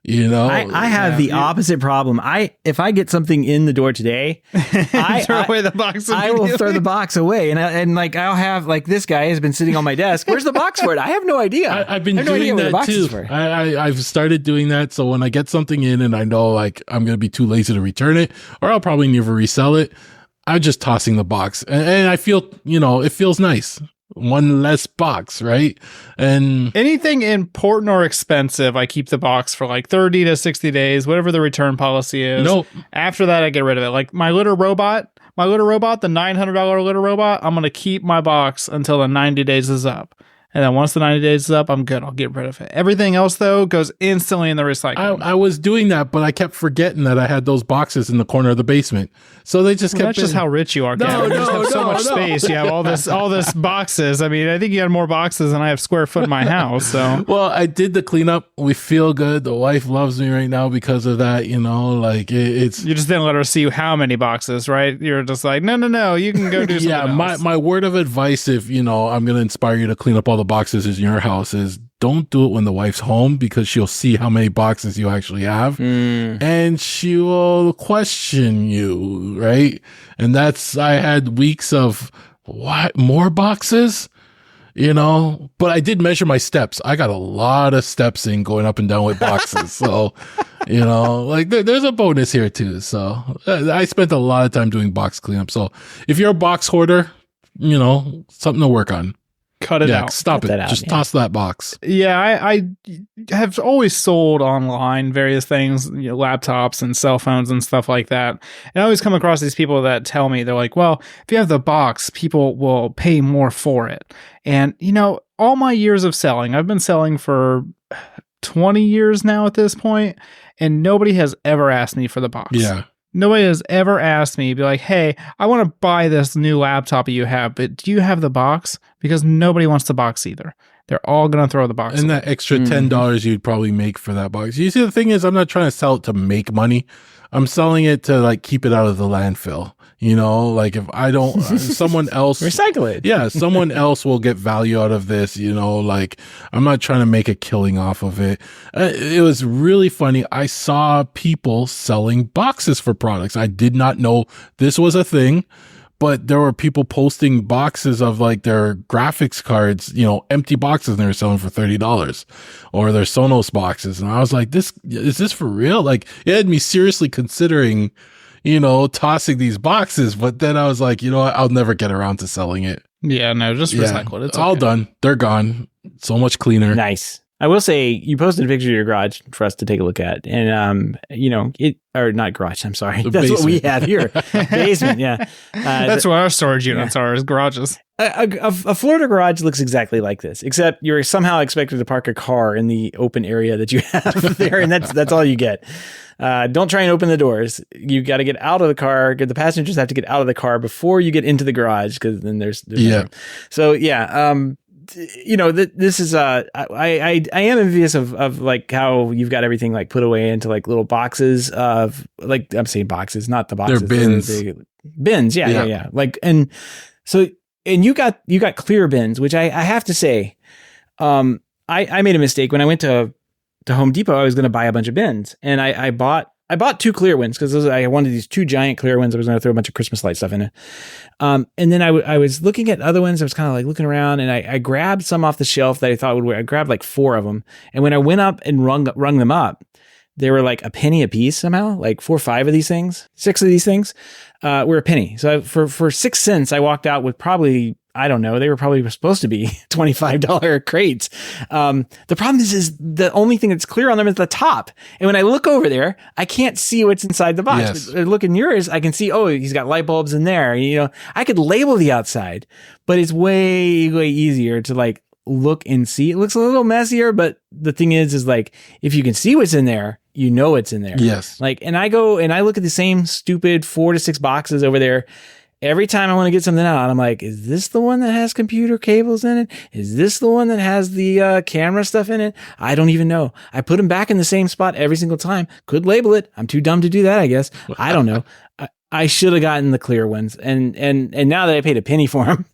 I have the opposite problem. If I get something in the door today, I throw away the box. I will throw the box away, and I'll have, like, this guy has been sitting on my desk. Where's the box for it? I have no idea. I've been doing that too. I've started doing that. So when I get something in and I know like I'm going to be too lazy to return it, or I'll probably never resell it, I'm just tossing the box, and I feel it feels nice. One less box, right? And anything important or expensive, I keep the box for like 30 to 60 days, whatever the return policy is. Nope. After that, I get rid of it. Like my litter robot, the $900 litter robot, I'm going to keep my box until the 90 days is up. And then once the 90 days is up, I'm good. I'll get rid of it. Everything else, though, goes instantly in the recycling. I was doing that, but I kept forgetting that I had those boxes in the corner of the basement. So they just kept. That's just how rich you are, Gavin. You just have so much space. You have all this boxes. I mean, I think you had more boxes than I have square foot in my house. So well, I did the cleanup. We feel good. The wife loves me right now because of that. Like it's. You just didn't let her see how many boxes, right? You're just like, no, you can go do something else. My word of advice, if I'm going to inspire you to clean up all the boxes in your house, is don't do it when the wife's home, because she'll see how many boxes you actually have, and she will question you, right? And I had weeks of what, more boxes, but I did measure my steps. I got a lot of steps in going up and down with boxes. So, like there's a bonus here too. So I spent a lot of time doing box cleanup. So if you're a box hoarder, something to work on. Cut it out. Stop Cut it. that out, Just yeah. toss that box. Yeah, I have always sold online various things, laptops and cell phones and stuff like that. And I always come across these people that tell me, they're like, well, if you have the box, people will pay more for it. And, all my years of selling, I've been selling for 20 years now at this point, and nobody has ever asked me for the box. Yeah. Nobody has ever asked me, be like, hey, I want to buy this new laptop you have, but do you have the box? Because nobody wants the box either. They're all going to throw the box And away. that extra $10 you'd probably make for that box. You see, the thing is, I'm not trying to sell it to make money. I'm selling it to like keep it out of the landfill. Like if I don't, someone else Recycle it. Yeah, someone else will get value out of this. Like I'm not trying to make a killing off of it. It was really funny. I saw people selling boxes for products. I did not know this was a thing. But there were people posting boxes of like their graphics cards, empty boxes, and they were selling for $30, or their Sonos boxes. And I was like, is this for real? Like, it had me seriously considering, tossing these boxes. But then I was like, what? I'll never get around to selling it. Yeah, no, just recycle it. It's all okay. done. They're gone. So much cleaner. Nice. I will say you posted a picture of your garage for us to take a look at, and or not garage. I'm sorry, The that's basement. what we have here. Basement, yeah. That's what our storage units are, is garages. A Florida garage looks exactly like this, except you're somehow expected to park a car in the open area that you have there, and that's all you get. Don't try and open the doors. You got to get out of the car. The passengers have to get out of the car before you get into the garage, because then there's no room. So yeah. This is I am envious of like how you've got everything like put away into like little boxes of, like, I'm saying boxes, not the boxes. They're bins. The bins. Yeah. Like, and so, and you got clear bins, which I have to say, I made a mistake when I went to Home Depot. I was going to buy a bunch of bins, and I bought 2 clear ones because I wanted these 2 giant clear ones. I was going to throw a bunch of Christmas light stuff in it. And then I was looking at other ones. I was kind of like looking around, and I grabbed some off the shelf that I thought would work. I grabbed like 4 of them. And when I went up and rung them up, they were like a penny a piece somehow, like 4 or 5 of these things, 6 of these things were a penny. So for 6 cents, I walked out with probably, I don't know, they were probably supposed to be $25 crates. The problem is the only thing that's clear on them is the top. And when I look over there, I can't see what's inside the box. Yes. But look in yours, I can see, he's got light bulbs in there. I could label the outside, but it's way, way easier to like look and see. It looks a little messier, but the thing is like, if you can see what's in there, it's in there. Yes. Like, and I go and I look at the same stupid 4 to 6 boxes over there. Every time I want to get something out, I'm like, is this the one that has computer cables in it? Is this the one that has the camera stuff in it? I don't even know. I put them back in the same spot every single time. Could label it. I'm too dumb to do that, I guess. I don't know. I should have gotten the clear ones. And now that I paid a penny for them,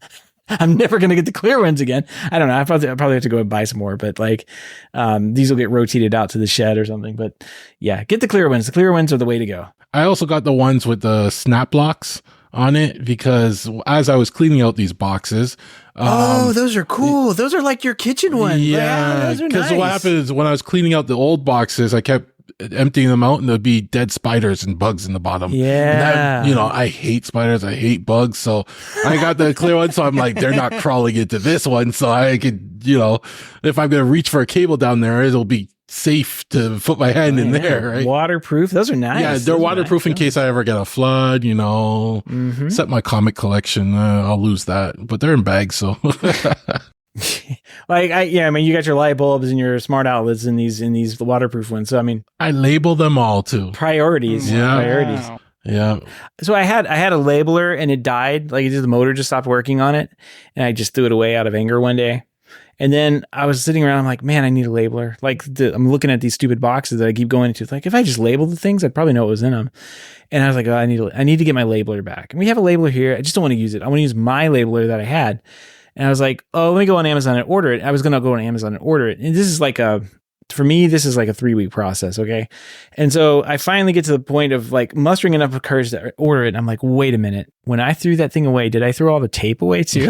I'm never going to get the clear ones again. I don't know. I probably have to go and buy some more, but like, these will get rotated out to the shed or something. But yeah, get the clear ones. The clear ones are the way to go. I also got the ones with the snap locks on it, because as I was cleaning out these boxes, those are cool. Those are like your kitchen ones. Yeah, those are because nice. what happened is when I was cleaning out the old boxes, I kept emptying them out, and there'd be dead spiders and bugs in the bottom. Yeah. And I hate spiders. I hate bugs. So I got the clear one. So I'm like, they're not crawling into this one. So I could, if I'm going to reach for a cable down there, it'll be safe to put my hand in there, right? Waterproof. Those are nice. Yeah, they're waterproof in case I ever get a flood, Except my comic collection, I'll lose that. But they're in bags, so. You got your light bulbs and your smart outlets in these waterproof ones. So, I mean, I label them all too. Priorities. Yeah. Priorities. Wow. Yeah. So I had a labeler and it died. Like, the motor just stopped working on it. And I just threw it away out of anger one day. And then I was sitting around, I'm like, man, I need a labeler. Like, I'm looking at these stupid boxes that I keep going into. Like, if I just labeled the things, I'd probably know what was in them. And I was like, I need to get my labeler back. And we have a labeler here. I just don't want to use it. I want to use my labeler that I had. And I was like, let me go on Amazon and order it. I was going to go on Amazon and order it. And this is like for me, this is like a 3-week process. Okay. And so I finally get to the point of like mustering enough courage to order it. And I'm like, wait a minute. When I threw that thing away, did I throw all the tape away too?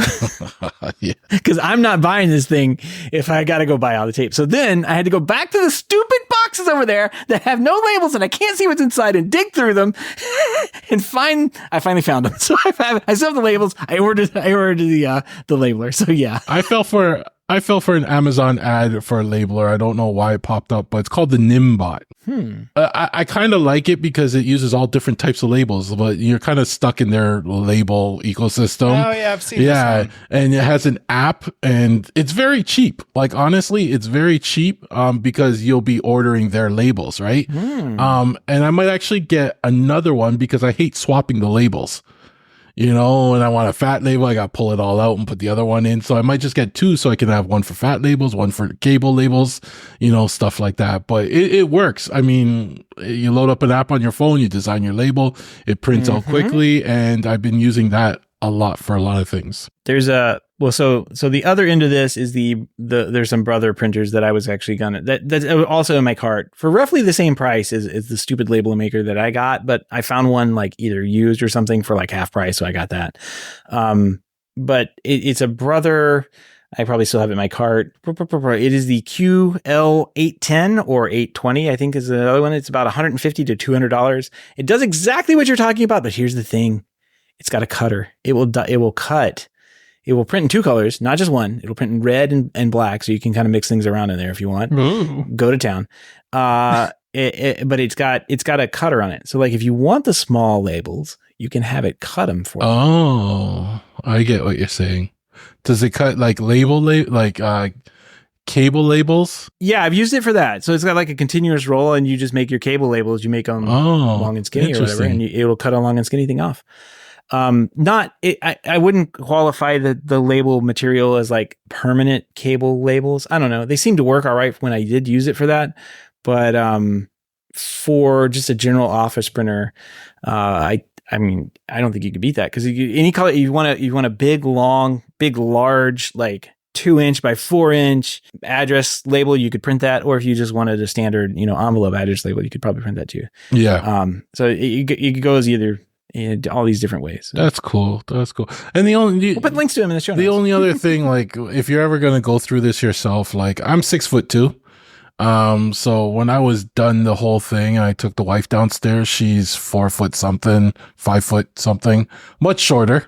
Yeah. Because I'm not buying this thing if I got to go buy all the tape. So then I had to go back to the stupid box boxes over there that have no labels and I can't see what's inside and dig through them and I finally found them. So I still have the labels. I ordered the labeler. So yeah. I fell for an Amazon ad for a labeler. I don't know why it popped up, but it's called the Nimbot. I kind of like it because it uses all different types of labels, but you're kind of stuck in their label ecosystem. Oh yeah, I've seen this one. And it has an app and it's very cheap. Like honestly, it's very cheap because you'll be ordering their labels, right? And I might actually get another one because I hate swapping the labels. You know, and I want a fat label, I got to pull it all out and put the other one in. So I might just get two so I can have one for fat labels, one for cable labels, you know, stuff like that. But it works. I mean, you load up an app on your phone, you design your label, it prints out quickly. And I've been using that a lot for a lot of things. There's so the other end of this is there's some Brother printers that I was actually that's also in my cart for roughly the same price as the stupid label maker that I got, but I found one like either used or something for like half price, so I got that. But it's a Brother. I probably still have it in my cart. It is the QL810 or 820, I think is the other one. It's about $150 to $200. It does exactly what you're talking about, but here's the thing. It's got a cutter. It will cut. It will print in two colors, not just one. It'll print in red and black, so you can kind of mix things around in there if you want. Ooh. Go to town. But it's got a cutter on it. So like if you want the small labels, you can have it cut them for you. Oh, I get what you're saying. Does it cut like cable labels? Yeah, I've used it for that. So it's got like a continuous roll, and you just make your cable labels. You make them long and skinny or whatever, and it'll cut a long and skinny thing off. I wouldn't qualify the label material as like permanent cable labels. I don't know. They seem to work all right when I did use it for that. But, for just a general office printer, I mean, I don't think you could beat that because any color you want a big, large, like 2-inch by 4-inch address label, you could print that. Or if you just wanted a standard, envelope address label, you could probably print that too. Yeah. So it goes either in all these different ways. That's cool. And we'll put links to them in the show notes. The only other thing, like if you're ever going to go through this yourself, like I'm 6'2". So when I was done the whole thing and I took the wife downstairs, she's 4 foot something, 5 foot something, much shorter.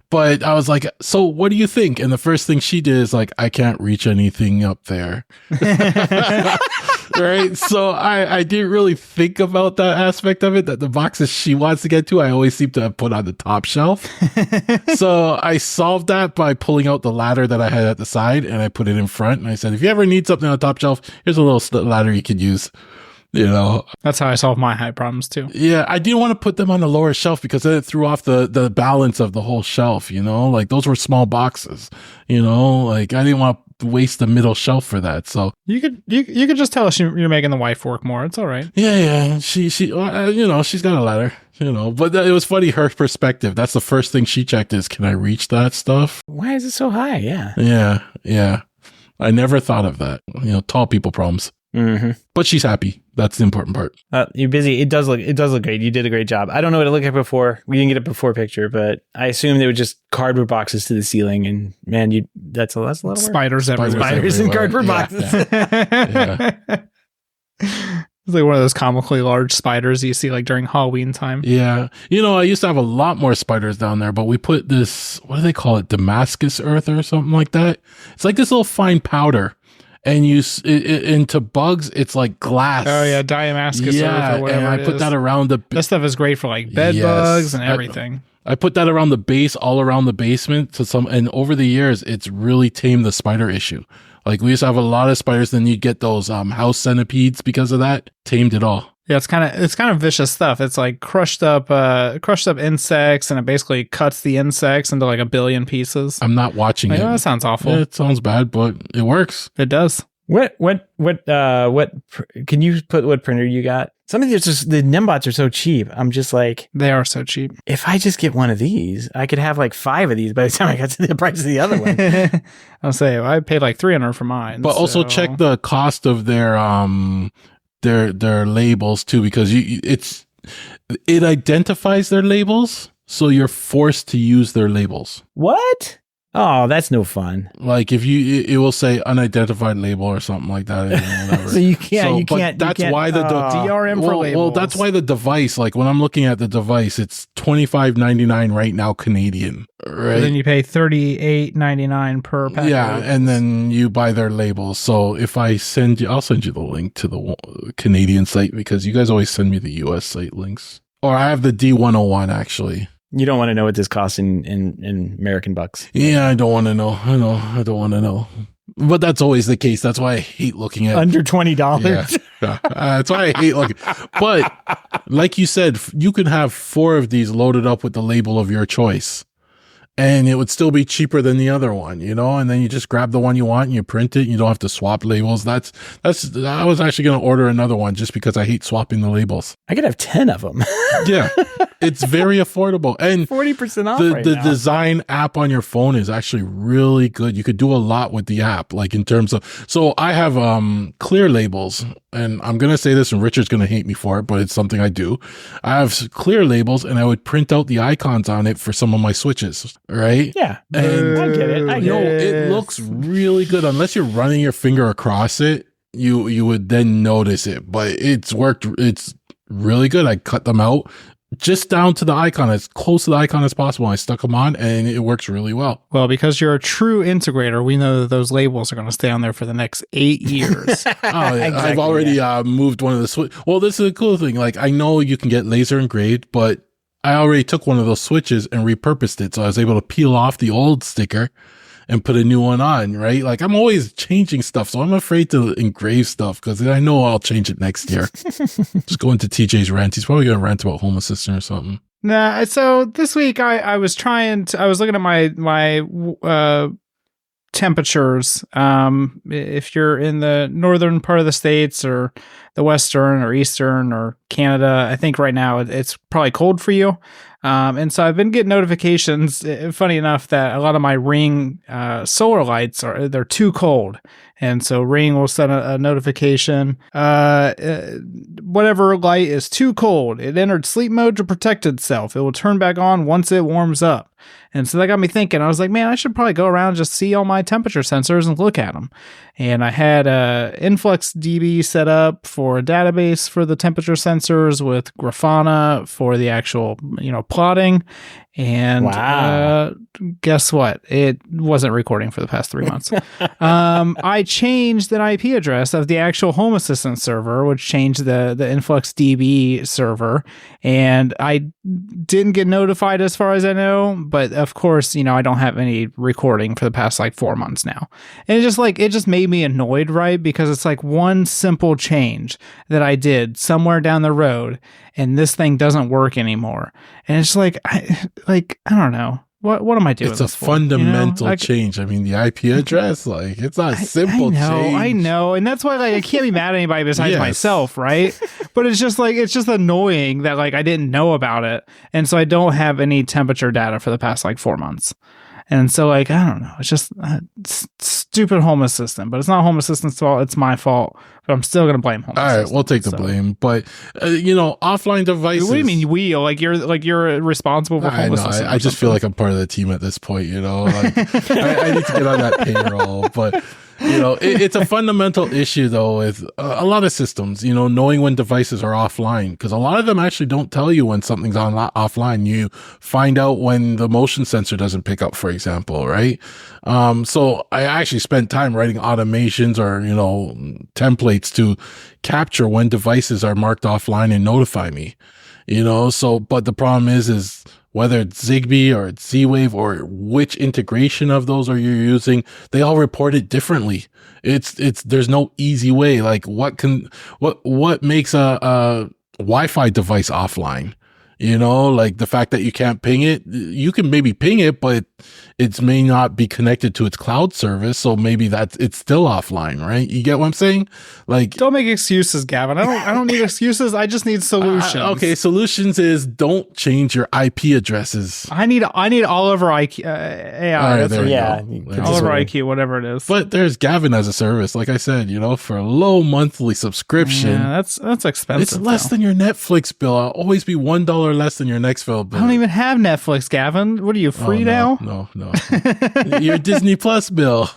But I was like, so what do you think? And the first thing she did is like, I can't reach anything up there. Right. So I didn't really think about that aspect of it, that the boxes she wants to get to, I always seem to have put on the top shelf. So I solved that by pulling out the ladder that I had at the side and I put it in front. And I said, if you ever need something on the top shelf, here's a little ladder you could use. That's how I solve my height problems too. Yeah, I didn't want to put them on the lower shelf because then it threw off the balance of the whole shelf, like those were small boxes, like I didn't want to waste the middle shelf for that. So you could just tell us you're making the wife work more. It's all right. Yeah. She she's got a ladder, but it was funny, her perspective. That's the first thing she checked is, can I reach that stuff? Why is it so high? Yeah. Yeah. I never thought of that. Tall people problems. Mm-hmm. But she's happy. That's the important part. You're busy. It does look great. You did a great job. I don't know what it looked like before. We didn't get a before picture, but I assume they were just cardboard boxes to the ceiling. And man, that's a lot of work. Spiders everywhere. Spiders in cardboard boxes. Yeah. It's like one of those comically large spiders you see like during Halloween time. Yeah. I used to have a lot more spiders down there, but we put this, what do they call it? Damascus earth or something like that. It's like this little fine powder. And into bugs, it's like glass. Oh yeah, Damascus earth or whatever. And I put that around that stuff is great for like bed bugs and everything. I put that around the base, all around the basement and over the years, it's really tamed the spider issue. Like we used to have a lot of spiders, then you'd get those house centipedes because of that. Tamed it all. Yeah, it's kind of vicious stuff. It's like crushed up insects, and it basically cuts the insects into like a billion pieces. I'm not watching it. That sounds awful. Yeah, it sounds bad, but it works. It does. What can you put what printer you got? Some of these the Nimbots are so cheap. I'm just like, they are so cheap. If I just get one of these, I could have like 5 of these by the time I got to the price of the other one. I'll say I paid like $300 for mine. But also check the cost of their labels too, because it identifies their labels, so you're forced to use their labels. What? Oh, that's no fun. Like if it will say unidentified label or something like that. Whatever. So you can't. That's why the DRM for labels. Well, that's why the device. Like when I'm looking at the device, it's $25.99 right now Canadian. Right. And then you pay $38.99 per pack. Yeah, and then you buy their labels. So if I'll send you the link to the Canadian site because you guys always send me the US site links. Or I have the D101 actually. You don't want to know what this costs in American bucks. Yeah, I don't want to know. I don't want to know. But that's always the case. That's why I hate looking at under $20. Yeah. That's why I hate looking. But like you said, you could have 4 of these loaded up with the label of your choice. And it would still be cheaper than the other one, and then you just grab the one you want and you print it. And you don't have to swap labels. I was actually going to order another one just because I hate swapping the labels. I could have 10 of them. Yeah. It's very affordable. And 40% off the design app on your phone is actually really good. You could do a lot with the app, like in terms of, so I have clear labels, and I'm going to say this and Richard's going to hate me for it, but it's something I do. I have clear labels and I would print out the icons on it for some of my switches, right? Yeah. And I get it. It looks really good unless you're running your finger across it. You would then notice it, but it's worked. It's really good. I cut them out just down to the icon, as close to the icon as possible. I stuck them on and it works really well. Well, because you're a true integrator, we know that those labels are going to stay on there for the next 8 years. Oh, yeah. Exactly, I've already moved one of the switch. Well, this is a cool thing. Like, I know you can get laser engraved, but I already took one of those switches and repurposed it. So I was able to peel off the old sticker and put a new one on, right? Like, I'm always changing stuff, so I'm afraid to engrave stuff because I know I'll change it next year. Just go into TJ's rant. He's probably going to rant about Home Assistant or something. Nah, so this week I was looking at my temperatures. If you're in the northern part of the States or the western or eastern or Canada, I think right now it's probably cold for you. And so I've been getting notifications, funny enough, that a lot of my Ring solar lights they're too cold. And so Ring will send a notification, whatever light is too cold, it entered sleep mode to protect itself. It will turn back on once it warms up. And so that got me thinking. I was like, man, I should probably go around and just see all my temperature sensors and look at them. And I had InfluxDB set up for a database for the temperature sensors with Grafana for the actual, plotting. And guess what? It wasn't recording for the past 3 months. I changed an IP address of the actual Home Assistant server, which changed the InfluxDB server. And I didn't get notified as far as I know. But of course, I don't have any recording for the past 4 months now. And it just made me annoyed, right? Because it's one simple change that I did somewhere down the road and this thing doesn't work anymore. And it's I don't know. What am I doing? It's a fundamental change. I mean, the IP address, it's not a simple change. I know. And that's why I can't be mad at anybody besides myself, right? But it's just annoying that I didn't know about it. And so I don't have any temperature data for the past 4 months. And so I don't know. It's just stupid Home Assistant, but it's not Home Assistant's fault. It's my fault. But I'm still going to blame Home Assistant. All right, we'll take the blame. But offline devices. What do you mean we? You're responsible for Home Assistant. I just feel like I'm part of the team at this point. I need to get on that payroll. But it's a fundamental issue though with a lot of systems. Knowing when devices are offline, because a lot of them actually don't tell you when something's offline. You find out when the motion sensor doesn't pick up, for example, right? So I actually spent time writing automations or templates to capture when devices are marked offline and notify me. But the problem is whether it's Zigbee or it's Z-Wave or which integration of those are you using, they all report it differently. There's no easy way. What makes a Wi-Fi device offline? The fact that you can't ping it, you can maybe ping it, but it may not be connected to its cloud service. So maybe it's still offline, right? You get what I'm saying? Don't make excuses, Gavin. I don't need excuses. I just need solutions. Okay. Solutions is don't change your IP addresses. I need OliverIQ, AI. Right, OliverIQ, whatever it is. But there's Gavin as a service. Like I said, for a low monthly subscription. Yeah, that's expensive. It's less than your Netflix bill. I'll always be $1 less than your next bill. I don't even have Netflix, Gavin. What are you, free now? No. Your Disney Plus bill.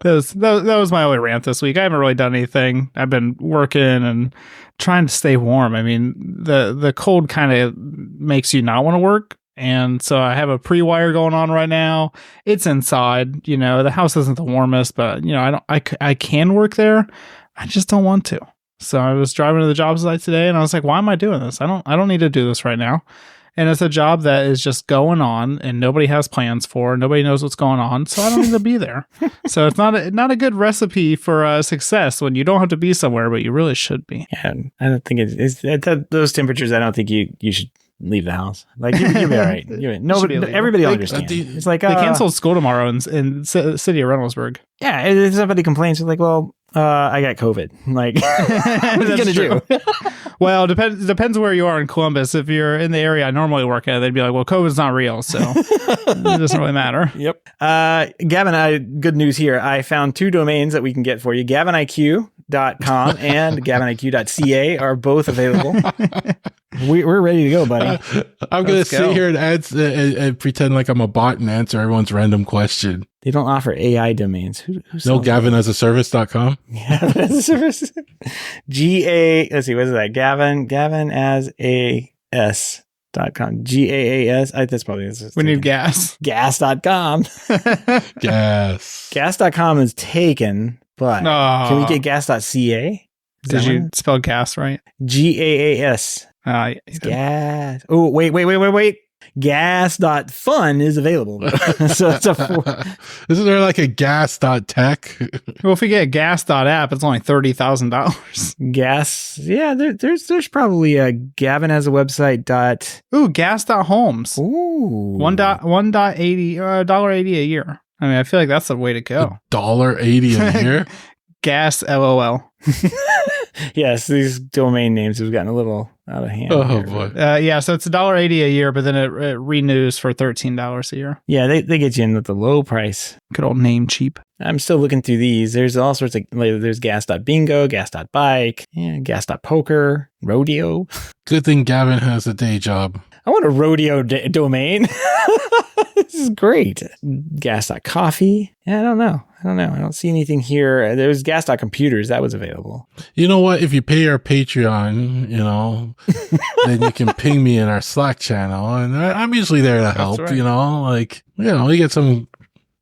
That was my only rant this week. I haven't really done anything. I've been working and trying to stay warm. I mean, the cold kind of makes you not want to work. And so I have a pre-wire going on right now. It's inside, the house isn't the warmest, but I can work there. I just don't want to. So I was driving to the job site today and I was like, why am I doing this? I don't need to do this right now. And it's a job that is just going on and nobody has plans for. Nobody knows what's going on. So I don't need to be there. So it's not a good recipe for success when you don't have to be somewhere, but you really should be. Yeah, I don't think it's at those temperatures. I don't think you should leave the house. Like you'll be all right. Everybody will understand. It's like they canceled school tomorrow in city of Reynoldsburg. Yeah, if somebody complains, it's like, well, I got COVID. Like, what are you gonna do? Well, depends where you are in Columbus. If you're in the area I normally work at, they'd be like, well, COVID's not real, so it doesn't really matter. Yep. Gavin, good news here. I found 2 domains that we can get for you. GavinIQ.com and GavinIQ.ca are both available. We're ready to go, buddy. I'm going to sit here and pretend like I'm a bot and answer everyone's random question. They don't offer AI domains. No, GavinAsAservice.com. Gavin as a service. Let's see, what is that? Gavin as a S.com. GAAS. That's probably we need gas. Gas.com. Gas. Gas.com is taken, but can we get gas.ca? Did you spell gas right? GAAS. Gas. Oh, wait. Gas.fun is available. So it's Isn't there like a gas.tech? Well, if we get gas.app, it's only $30,000. Gas. Yeah, there's probably a Gavin has a website. Ooh, gas.homes. Ooh. $1.80 a year. I mean, I feel like that's the way to go. $1.80 a year? Gas LOL. Yes, these domain names have gotten a little out of hand. Oh, here. boy. Yeah, so it's $1.80 a year, but then it renews for $13 a year. Yeah, they get you in with the low price. Good old name cheap. I'm still looking through these. There's all sorts of, there's gas.bingo, gas.bike, gas.poker, rodeo. Good thing Gavin has a day job. I want a rodeo domain. This is great. Gas.coffee. Yeah, I don't know. I don't see anything here. There's gas.computers. That was available. You know what? If you pay our Patreon, then you can ping me in our Slack channel. And I'm usually there to help, right. You get some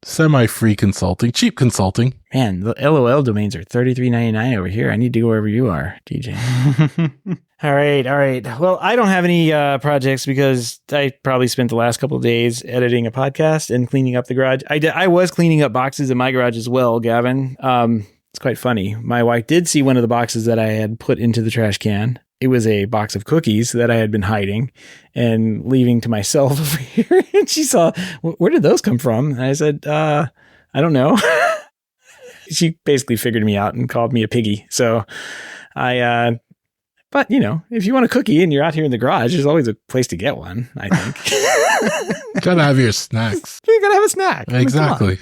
semi-free consulting, cheap consulting. Man, the LOL domains are $33.99 over here. I need to go wherever you are, DJ. All right. Well, I don't have any projects because I probably spent the last couple of days editing a podcast and cleaning up the garage. I was cleaning up boxes in my garage as well, Gavin. It's quite funny. My wife did see one of the boxes that I had put into the trash can. It was a box of cookies that I had been hiding and leaving to myself over here. And she saw, where did those come from? And I said, I don't know. She basically figured me out and called me a piggy. So but if you want a cookie and you're out here in the garage, there's always a place to get one, I think. Gotta have your snacks. You gotta have a snack. Exactly.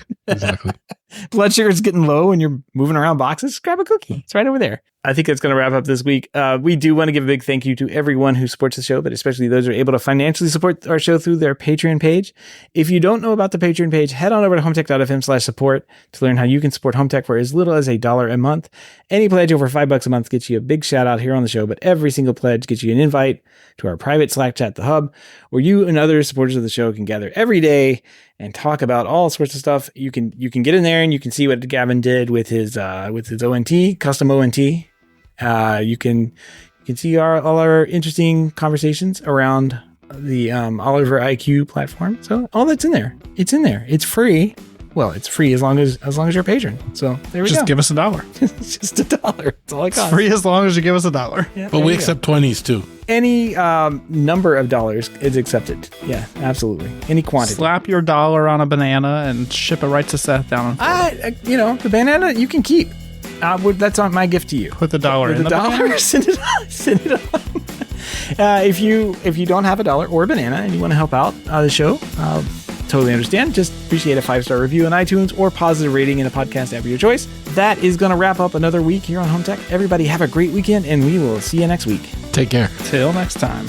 Blood sugar's getting low and you're moving around boxes. Grab a cookie. It's right over there. I think that's going to wrap up this week. We do want to give a big thank you to everyone who supports the show, but especially those who are able to financially support our show through their Patreon page. If you don't know about the Patreon page, head on over to HomeTech.fm/support to learn how you can support HomeTech for as little as $1 a month. Any pledge over $5 a month gets you a big shout out here on the show, but every single pledge gets you an invite to our private Slack chat, The Hub, where you and other supporters of the show can gather every day and talk about all sorts of stuff. You can get in there and you can see what Gavin did with his ONT, custom ONT. You can see all our interesting conversations around the OliverIQ platform. So all that's in there. It's in there. It's free. Well, it's free as long as you're a patron. So there we go. Just give us $1. It's just $1. That's all it costs. It's free as long as you give us $1. Yeah, but we accept 20s too. Any number of dollars is accepted. Yeah, absolutely. Any quantity. Slap your $1 on a banana and ship it right to Seth down. The banana you can keep. That's on my gift to you. Put the $1 in the banana. Send it on. If you don't have $1 or a banana and you want to help out the show, totally understand. Just appreciate a 5-star review on iTunes or positive rating in a podcast app of your choice. That is going to wrap up another week here on HomeTech. Everybody have a great weekend, and we will see you next week. Take care. Till next time.